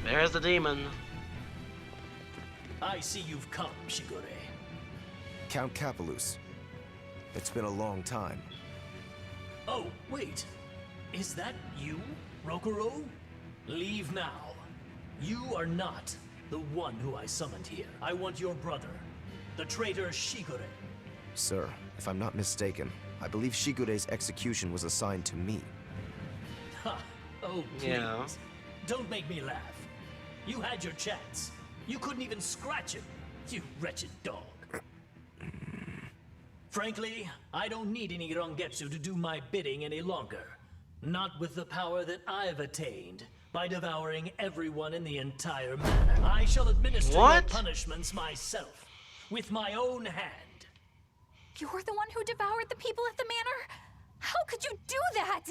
There's the demon. I see you've come, Shigure. Count Capelus. It's been a long time. Oh, wait. Is that you, Rokuro? Leave now. You are not the one who I summoned here. I want your brother, the traitor Shigure. Sir, if I'm not mistaken, I believe Shigure's execution was assigned to me. Ha! Oh, please. Yeah. Don't make me laugh. You had your chance. You couldn't even scratch him, you wretched dog. Frankly, I don't need any Rangetsu to do my bidding any longer. Not with the power that I've attained by devouring everyone in the entire manor. I shall administer your punishments myself. with my own hand. You're the one who devoured the people at the manor? How could you do that?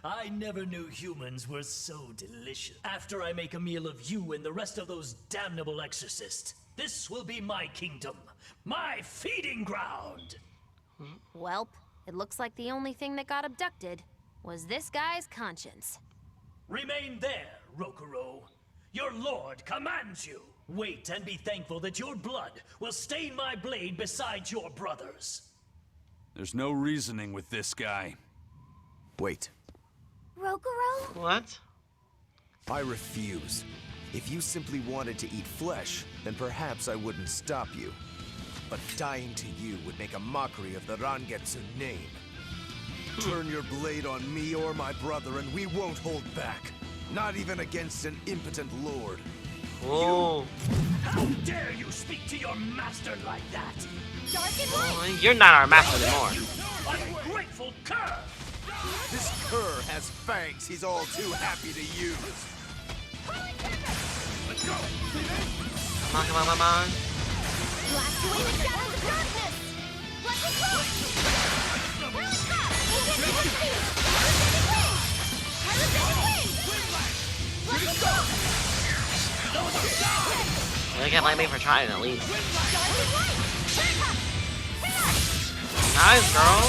I never knew humans were so delicious. After I make a meal of you and the rest of those damnable exorcists, this will be my kingdom, my feeding ground. Welp, it looks like the only thing that got abducted was this guy's conscience. Remain there, Rokuro. Your lord commands you. Wait and be thankful that your blood will stain my blade beside your brother's. There's no reasoning with this guy. Wait. Rokuro? What? I refuse. If you simply wanted to eat flesh, then perhaps I wouldn't stop you. But dying to you would make a mockery of the Rangetsu name. Turn your blade on me or my brother and we won't hold back. Not even against an impotent lord. Oh. How dare you speak to your master like that? Dark and light! Well, you're not our master anymore. Ungrateful cur! This cur has fangs he's all too happy to use. Let's go! Come on. Blast away the shadows of darkness! Let's go! Let's go! They can't blame me for trying at least. Nice, girl.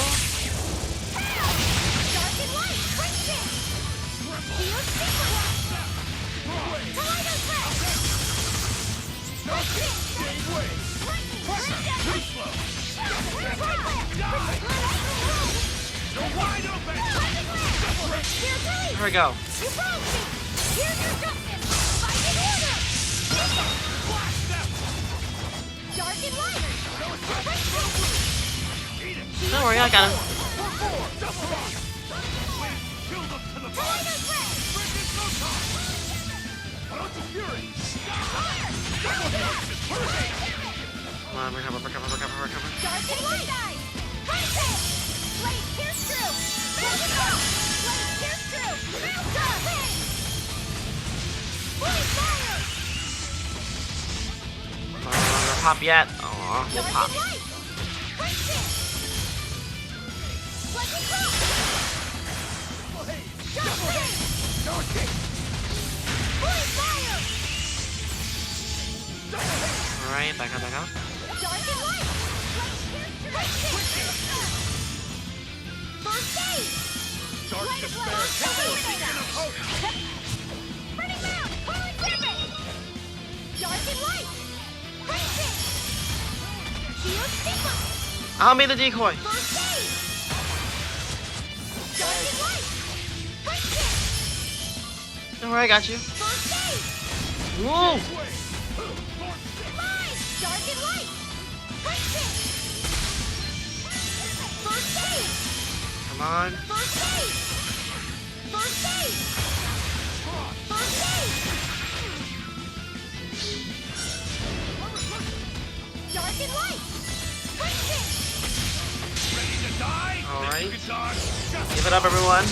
Here we go. Don't worry, I got him. Come on, recover. Dark and light! Fight it! Blade pierce through! Blade pierce through! Not gonna pop yet. Aw, it popped. Alright, back up. Dark and light! First aid! Dark despair! Burning mouth! Holy serpent! Dark and light! Shield stigma! I'll be the decoy. First aid! Dark and light! Don't worry, I got you. First aid! Whoa! Dark and light! First aid! Come on. First aid! First aid! First aid! Dark and light! Ready to die? Alright. Guitar, Give it up, everyone.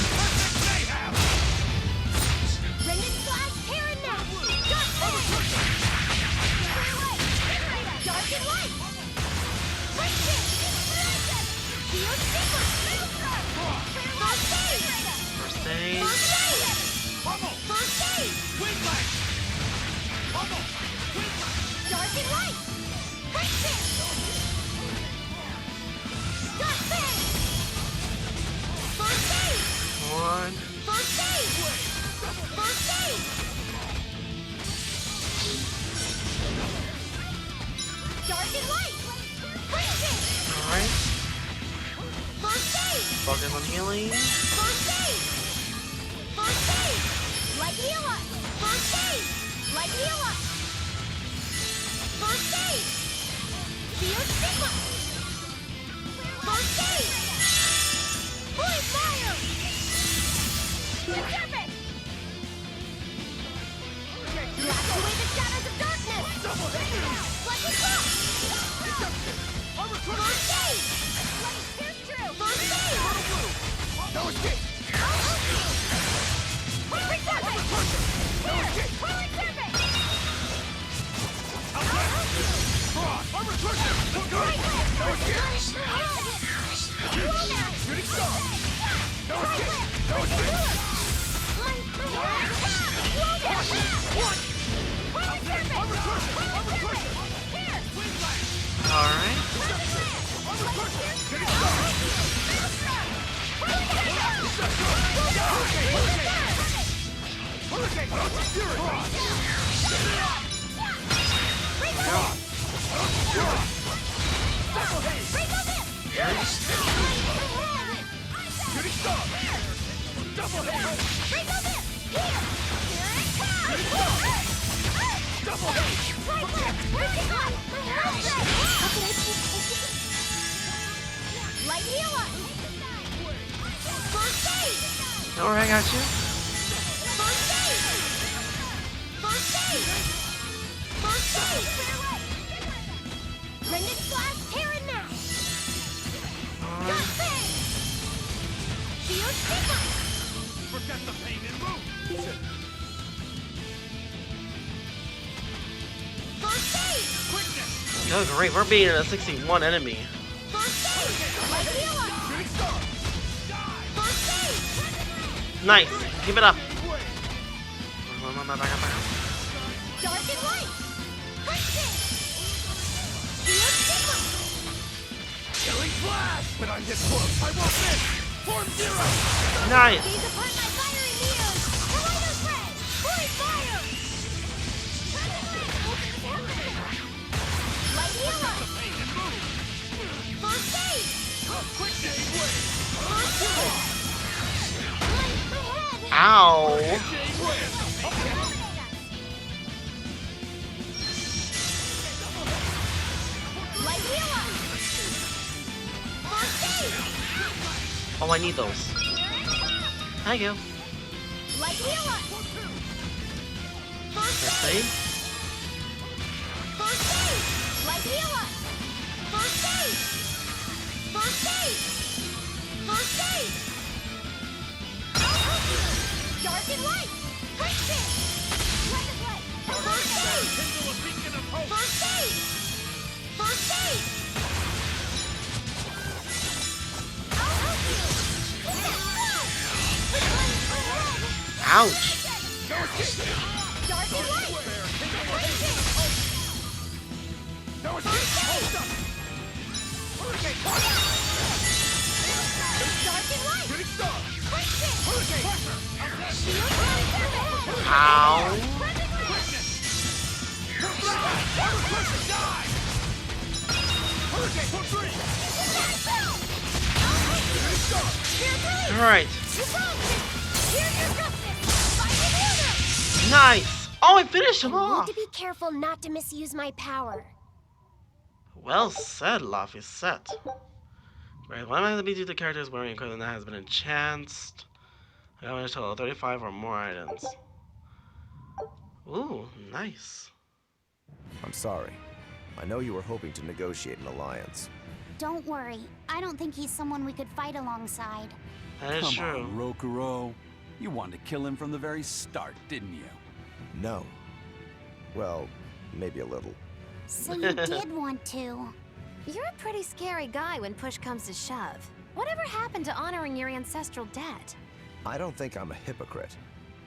Rendon slash Terran now! Dark Dark and light! Shield stigma! First aid! First aid. First aid! First aid! Dark and light! Dark fang! First aid! One. First aid! First aid! Dark and light! Alright. First aid! Focus on healing. First aid! First aid! Light heal us! First aid! Light heal us! First aid! Shield stigma! First aid! Holy fire! Serpent! Blast away the shadows of darkness! Let it go! First aid! Pierce through! First aid! No escape! Holy serpent! Holy serpent! Don't worry, I got you. Forget the pain and move! Oh, great, we're beating a 61 enemy. Nice, keep it up. Killing flash! When I'm this close, I won't miss! Form zero! Nice! Ow! Oh, I need those. Thank you. Save. Dark and light! First aid! First aid! First aid! First aid! I'll help you! Ouch! Dark and light! First aid! No escape! Hold up! Hurricane! Dark and light! Shooting star! First aid! Hurricane! Ow! Alright. Nice! Oh, I finished him I off! need to be careful not to misuse my power. Well said, Luffy, set. Right, why am I going to be the characters wearing equipment that has been enhanced? I got a total of 35 or more items. Ooh, nice. I'm sorry. I know you were hoping to negotiate an alliance. Don't worry. I don't think he's someone we could fight alongside. That is Come true. on, Rokuro. You wanted to kill him from the very start, didn't you? No. Well, maybe a little. So you did want to. You're a pretty scary guy when push comes to shove. Whatever happened to honoring your ancestral debt? I don't think I'm a hypocrite.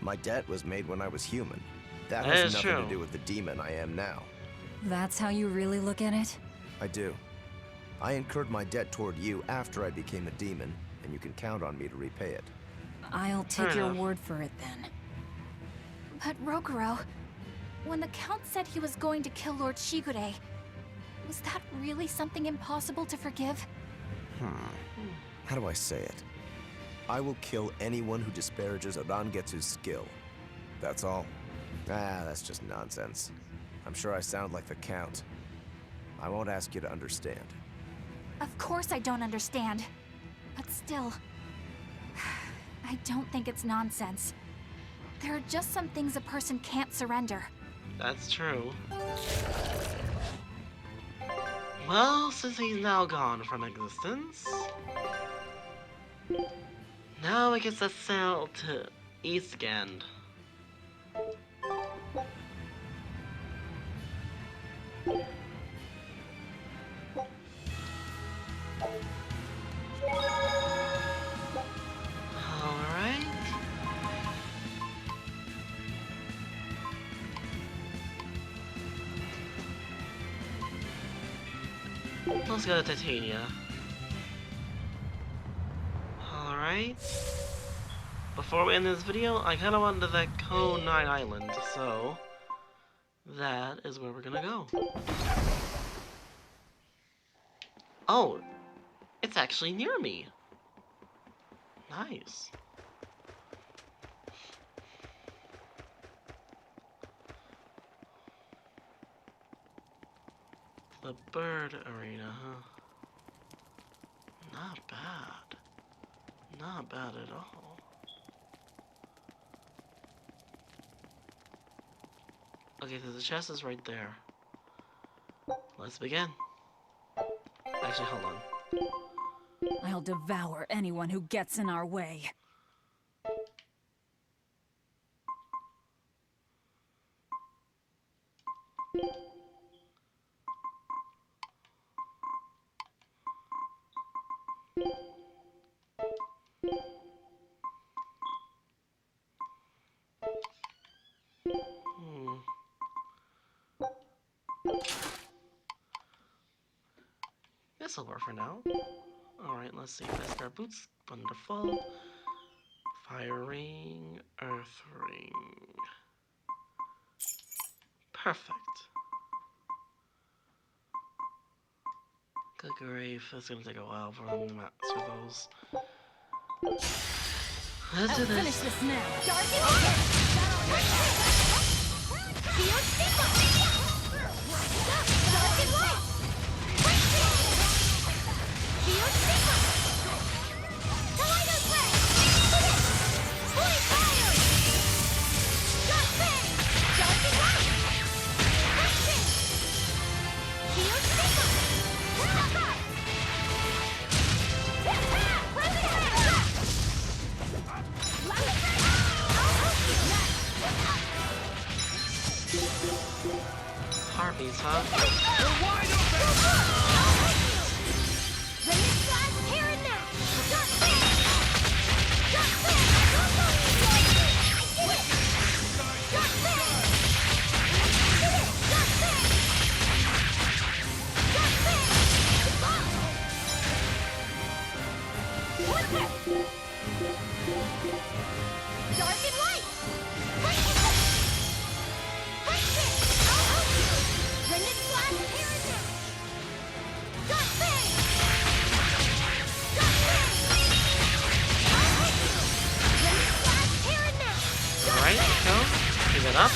My debt was made when I was human. That That has is nothing true. to do with the demon I am now. That's how you really look at it? I do. I incurred my debt toward you after I became a demon, and you can count on me to repay it. I'll Fair take your enough. word for it then. But Rokuro, when the Count said he was going to kill Lord Shigure, was that really something impossible to forgive? How do I say it? I will kill anyone who disparages Orangetsu's skill. That's all. Ah, that's just nonsense. I'm sure I sound like the Count. I won't ask you to understand. Of course I don't understand. But still, I don't think it's nonsense. There are just some things a person can't surrender. That's true. Well, since he's now gone from existence, now I guess let's sail to Eastgand. Alright. Let's go to Titania. Alright. Before we end this video, I kind of wanted to that Cone 9 Island, so that is where we're gonna go. Oh, it's actually near me. Nice. The bird arena, huh? Not bad. Not bad at all. Okay, so the chest is right there. Let's begin. Actually, hold on. I'll devour anyone who gets in our way. This'll work for now. Alright, let's see. Best our boots. Wonderful. Fire ring. Earth ring. Perfect. Good grief. It's gonna take a while for them to master those. Let's do this. Finish this now. Harpies, huh? Alright, let's go. Give it up.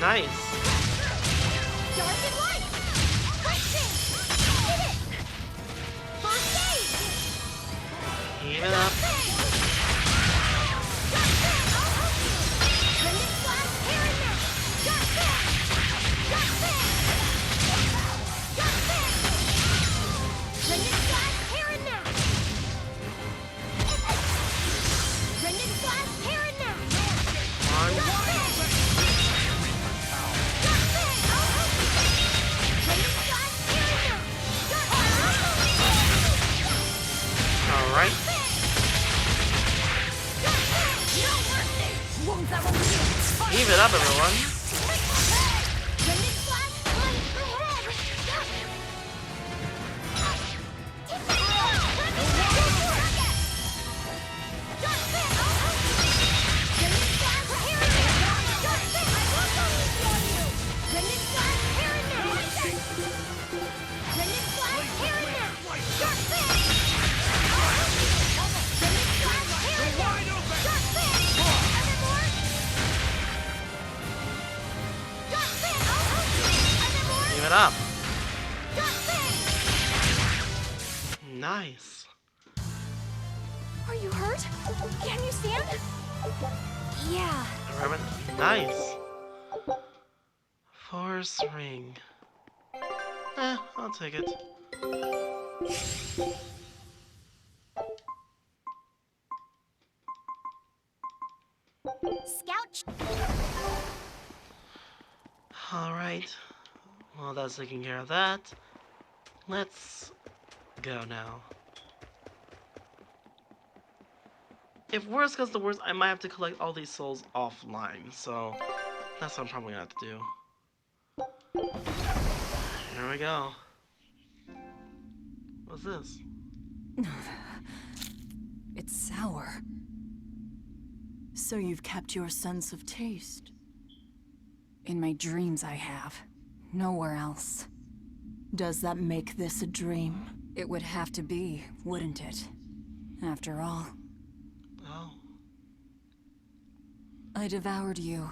Nice. Keep it up. Alright. Keep it up, everyone. Keep it up. Nice. Are you hurt? Can you stand? Yeah. Nice. Force ring. I'll take it. Scout Alright. Well, that's taking care of that. Let's go now. If worse comes to worse, I might have to collect all these souls offline, so that's what I'm probably gonna have to do. Here we go. What's this? It's sour. So you've kept your sense of taste? In my dreams I have. Nowhere else. Does that make this a dream? It would have to be, wouldn't it? After all. Oh. I devoured you.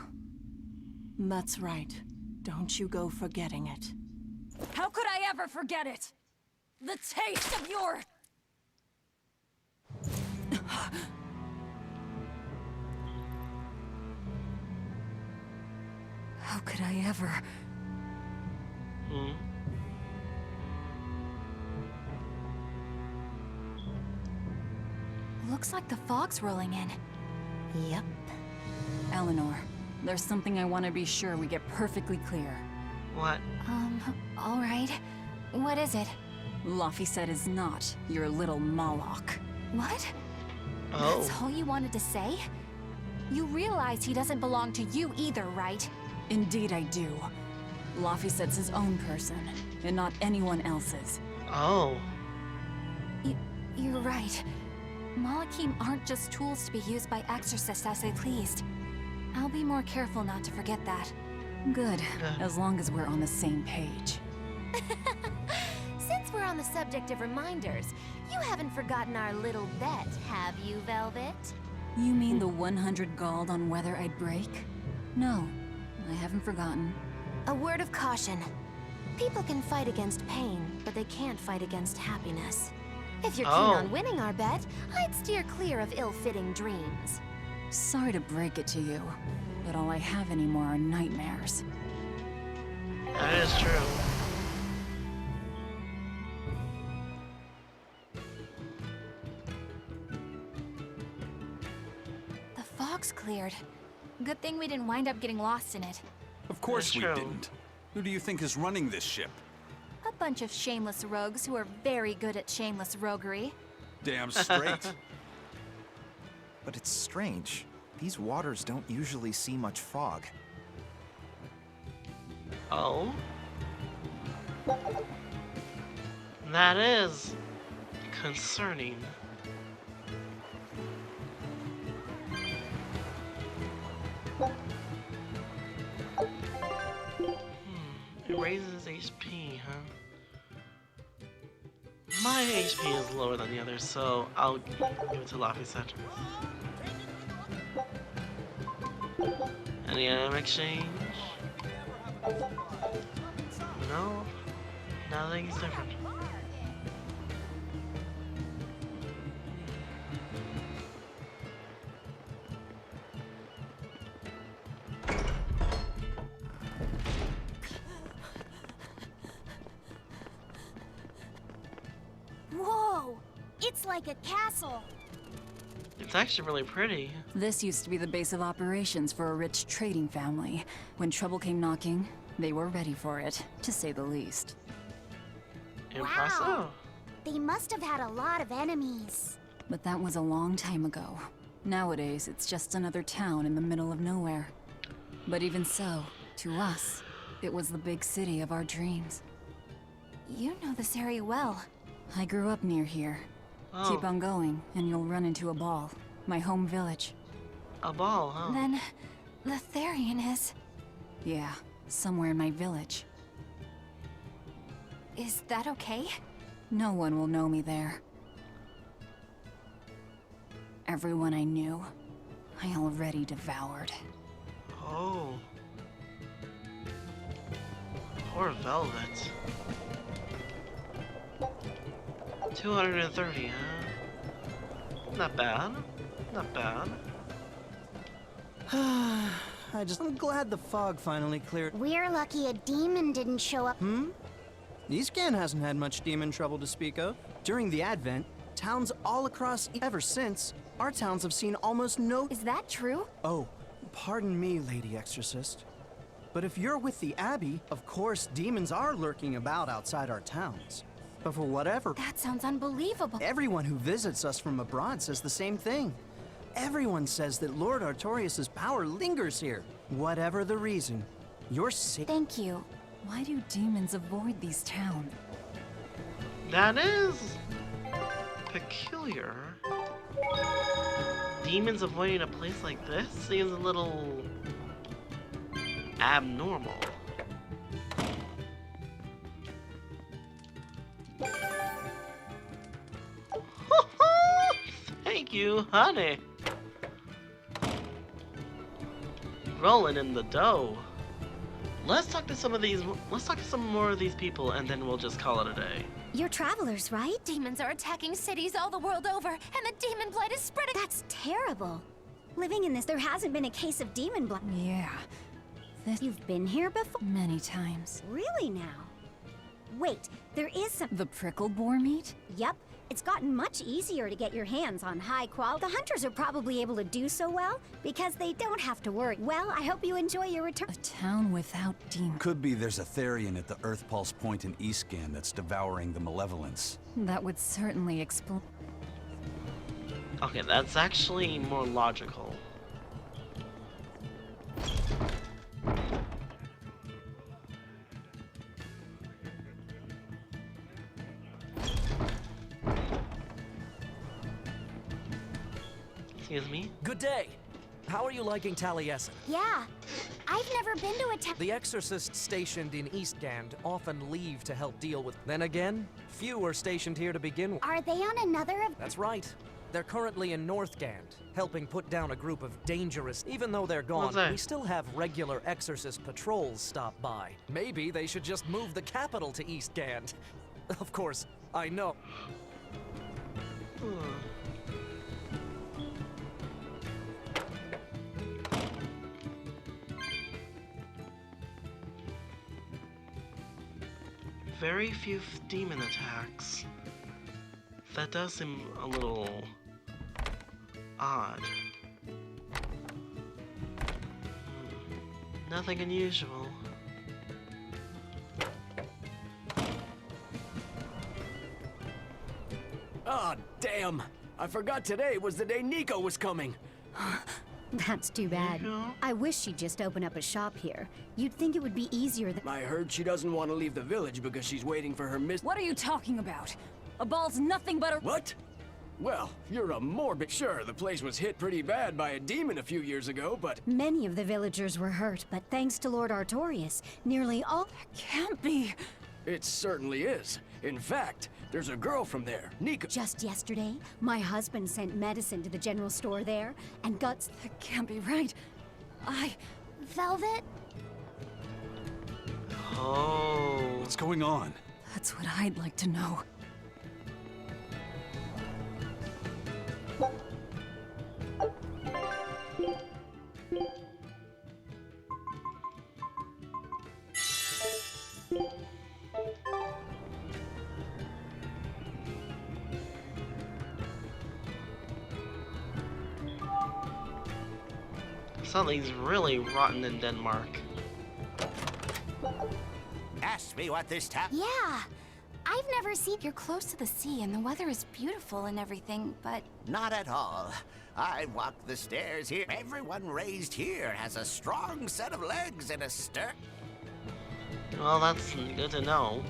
That's right. Don't you go forgetting it. How could I ever forget it? The taste of your... How could I ever... Looks like the fog's rolling in. Yep. Eleanor, there's something I want to be sure we get perfectly clear. What? All right. What is it? Laphicet is not your little Moloch. What? Oh. That's all you wanted to say? You realize he doesn't belong to you either, right? Indeed I do. Laphicet's his own person, and not anyone else's. Oh. You're right. Malachim aren't just tools to be used by exorcists as they pleased. I'll be more careful not to forget that. Good, as long as we're on the same page. Since we're on the subject of reminders, you haven't forgotten our little bet, have you, Velvet? You mean the 100 gold on whether I'd break? No, I haven't forgotten. A word of caution. People can fight against pain, but they can't fight against happiness. If you're keen on winning our bet, I'd steer clear of ill-fitting dreams. Sorry to break it to you, but all I have anymore are nightmares. That is true. The fog's cleared. Good thing we didn't wind up getting lost in it. Of course we didn't. Who do you think is running this ship? A bunch of shameless rogues who are very good at shameless roguery. Damn straight. But it's strange. These waters don't usually see much fog. Oh? That is concerning. It raises HP, huh? My HP is lower than the others, so I'll give it to Laphicet. Any item exchange? No? Nothing's different. Whoa! It's like a castle. It's actually really pretty. This used to be the base of operations for a rich trading family. When trouble came knocking, they were ready for it, to say the least. Impressive. Wow. They must have had a lot of enemies. But that was a long time ago. Nowadays, it's just another town in the middle of nowhere. But even so, to us, it was the big city of our dreams. You know this area well. I grew up near here. Oh. Keep on going, and you'll run into a ball. My home village. A ball, huh? Then, the Therian is... Yeah, somewhere in my village. Is that okay? No one will know me there. Everyone I knew, I already devoured. Oh. Poor Velvet. 230, huh? Not bad. Not bad. I'm glad the fog finally cleared. We're lucky a demon didn't show up. Eastgan hasn't had much demon trouble to speak of. During the Advent, towns all across ever since, our towns have seen almost no... Is that true? Oh, Pardon me, Lady Exorcist. But if you're with the Abbey, of course demons are lurking about outside our towns. But for whatever... That sounds unbelievable. Everyone who visits us from abroad says the same thing. Everyone says that Lord Artorias' power lingers here. Whatever the reason, you're safe. Thank you. Why do demons avoid these towns? That is peculiar. Demons avoiding a place like this seems a little abnormal. Thank you, honey. Rolling in the dough. Let's talk to some more of these people, and then we'll just call it a day. You're travelers, right? Demons are attacking cities all the world over, and the demon blight is spreading. That's terrible. Living in this, there hasn't been a case of demon blight. Yeah. You've been here before? Many times. Really now? Wait, there is some... The prickle boar meat? Yep. It's gotten much easier to get your hands on high quality. The hunters are probably able to do so well because they don't have to worry. Well, I hope you enjoy your return. A town without demons. Could be there's a Therian at the Earth Pulse Point in Eastgan that's devouring the malevolence. That would certainly explain. Okay, that's actually more logical. Excuse me? Good day. How are you liking Taliesin? Yeah. I've never been to a town. The exorcists stationed in Eastgand often leave to help deal with... Then again, few are stationed here to begin with. Are they on another of... That's right. They're currently in Northgand, helping put down a group of dangerous... Even though they're gone, we still have regular exorcist patrols stop by. Maybe they should just move the capital to Eastgand. Of course, I know. Very few demon attacks. That does seem a little odd. Nothing unusual. Ah, damn! I forgot today was the day Nico was coming. That's too bad. I wish she'd just open up a shop here. You'd think it would be easier than— I heard she doesn't want to leave the village because she's waiting for her miss— What are you talking about? A ball's nothing but a— What? Well, you're a morbid— Sure, the place was hit pretty bad by a demon a few years ago, but— Many of the villagers were hurt, but thanks to Lord Artorias, nearly all— That can't be! It certainly is. In fact, there's a girl from there, Nico— Just yesterday, my husband sent medicine to the general store there, and Guts— That can't be right. Velvet? Oh. What's going on? That's what I'd like to know. Something's really rotten in Denmark. Ask me what this town— Yeah. I've never seen— You're close to the sea and the weather is beautiful and everything, but... Not at all. I walked the stairs here. Everyone raised here has a strong set of legs and a stir— Well, that's good to know.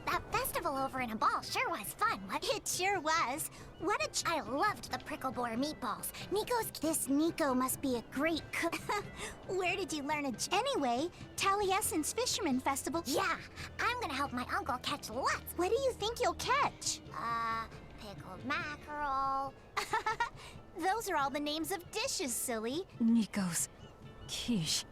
That festival over in a ball sure was fun. It sure was. I loved the prickle boar meatballs. This Nico must be a great cook. Where did you learn Anyway, Taliesin's Fisherman Festival. Yeah, I'm gonna help my uncle catch lots. What do you think you'll catch? Pickled mackerel. Those are all the names of dishes, silly. Nico's quiche.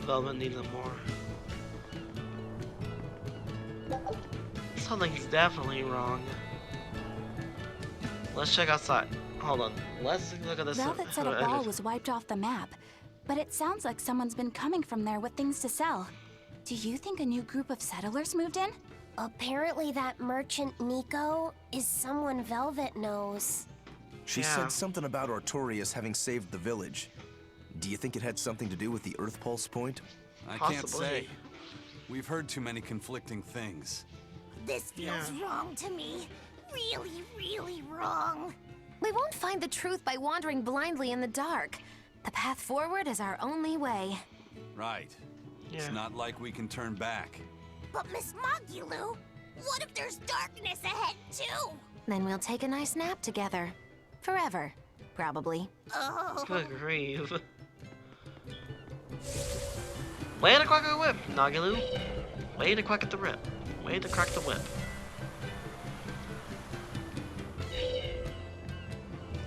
Velvet needs it more. Something's definitely wrong. Let's check outside. Hold on. Let's look at this. Velvet said a ball was wiped off the map. but it sounds like someone's been coming from there with things to sell. Do you think a new group of settlers moved in? Apparently that merchant Nico is someone Velvet knows. She said something about Artorias having saved the village. Do you think it had something to do with the Earth Pulse point? I can't say. We've heard too many conflicting things. This feels wrong to me. Really, really wrong. We won't find the truth by wandering blindly in the dark. The path forward is our only way. Right. It's not like we can turn back. But Miss Magulu, what if there's darkness ahead too? Then we'll take a nice nap together. Forever, probably. Oh. Good grief. Way to crack the whip, Nagalu. Way to crack at the whip. Way to crack the whip.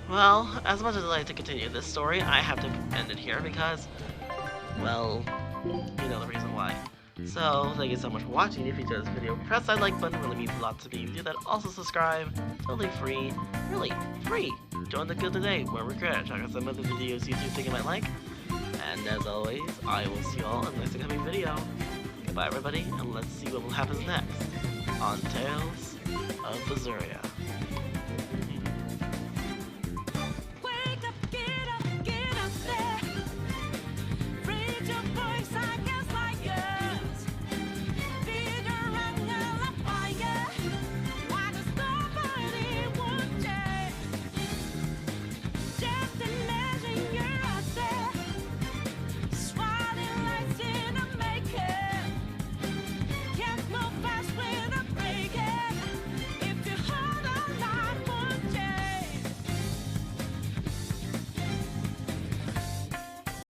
Well, as much as I'd like to continue this story, I have to end it here because, well, you know the reason why. So, thank you so much for watching. If you enjoyed this video, press that like button, really means a lot to me. If you do that, also subscribe. Totally free. Really, free. Join the guild today, where we're good. Check out some other videos you think you might like. And as always, I will see you all in the next upcoming video. Goodbye everybody, and let's see what will happen next on Tales of Berseria.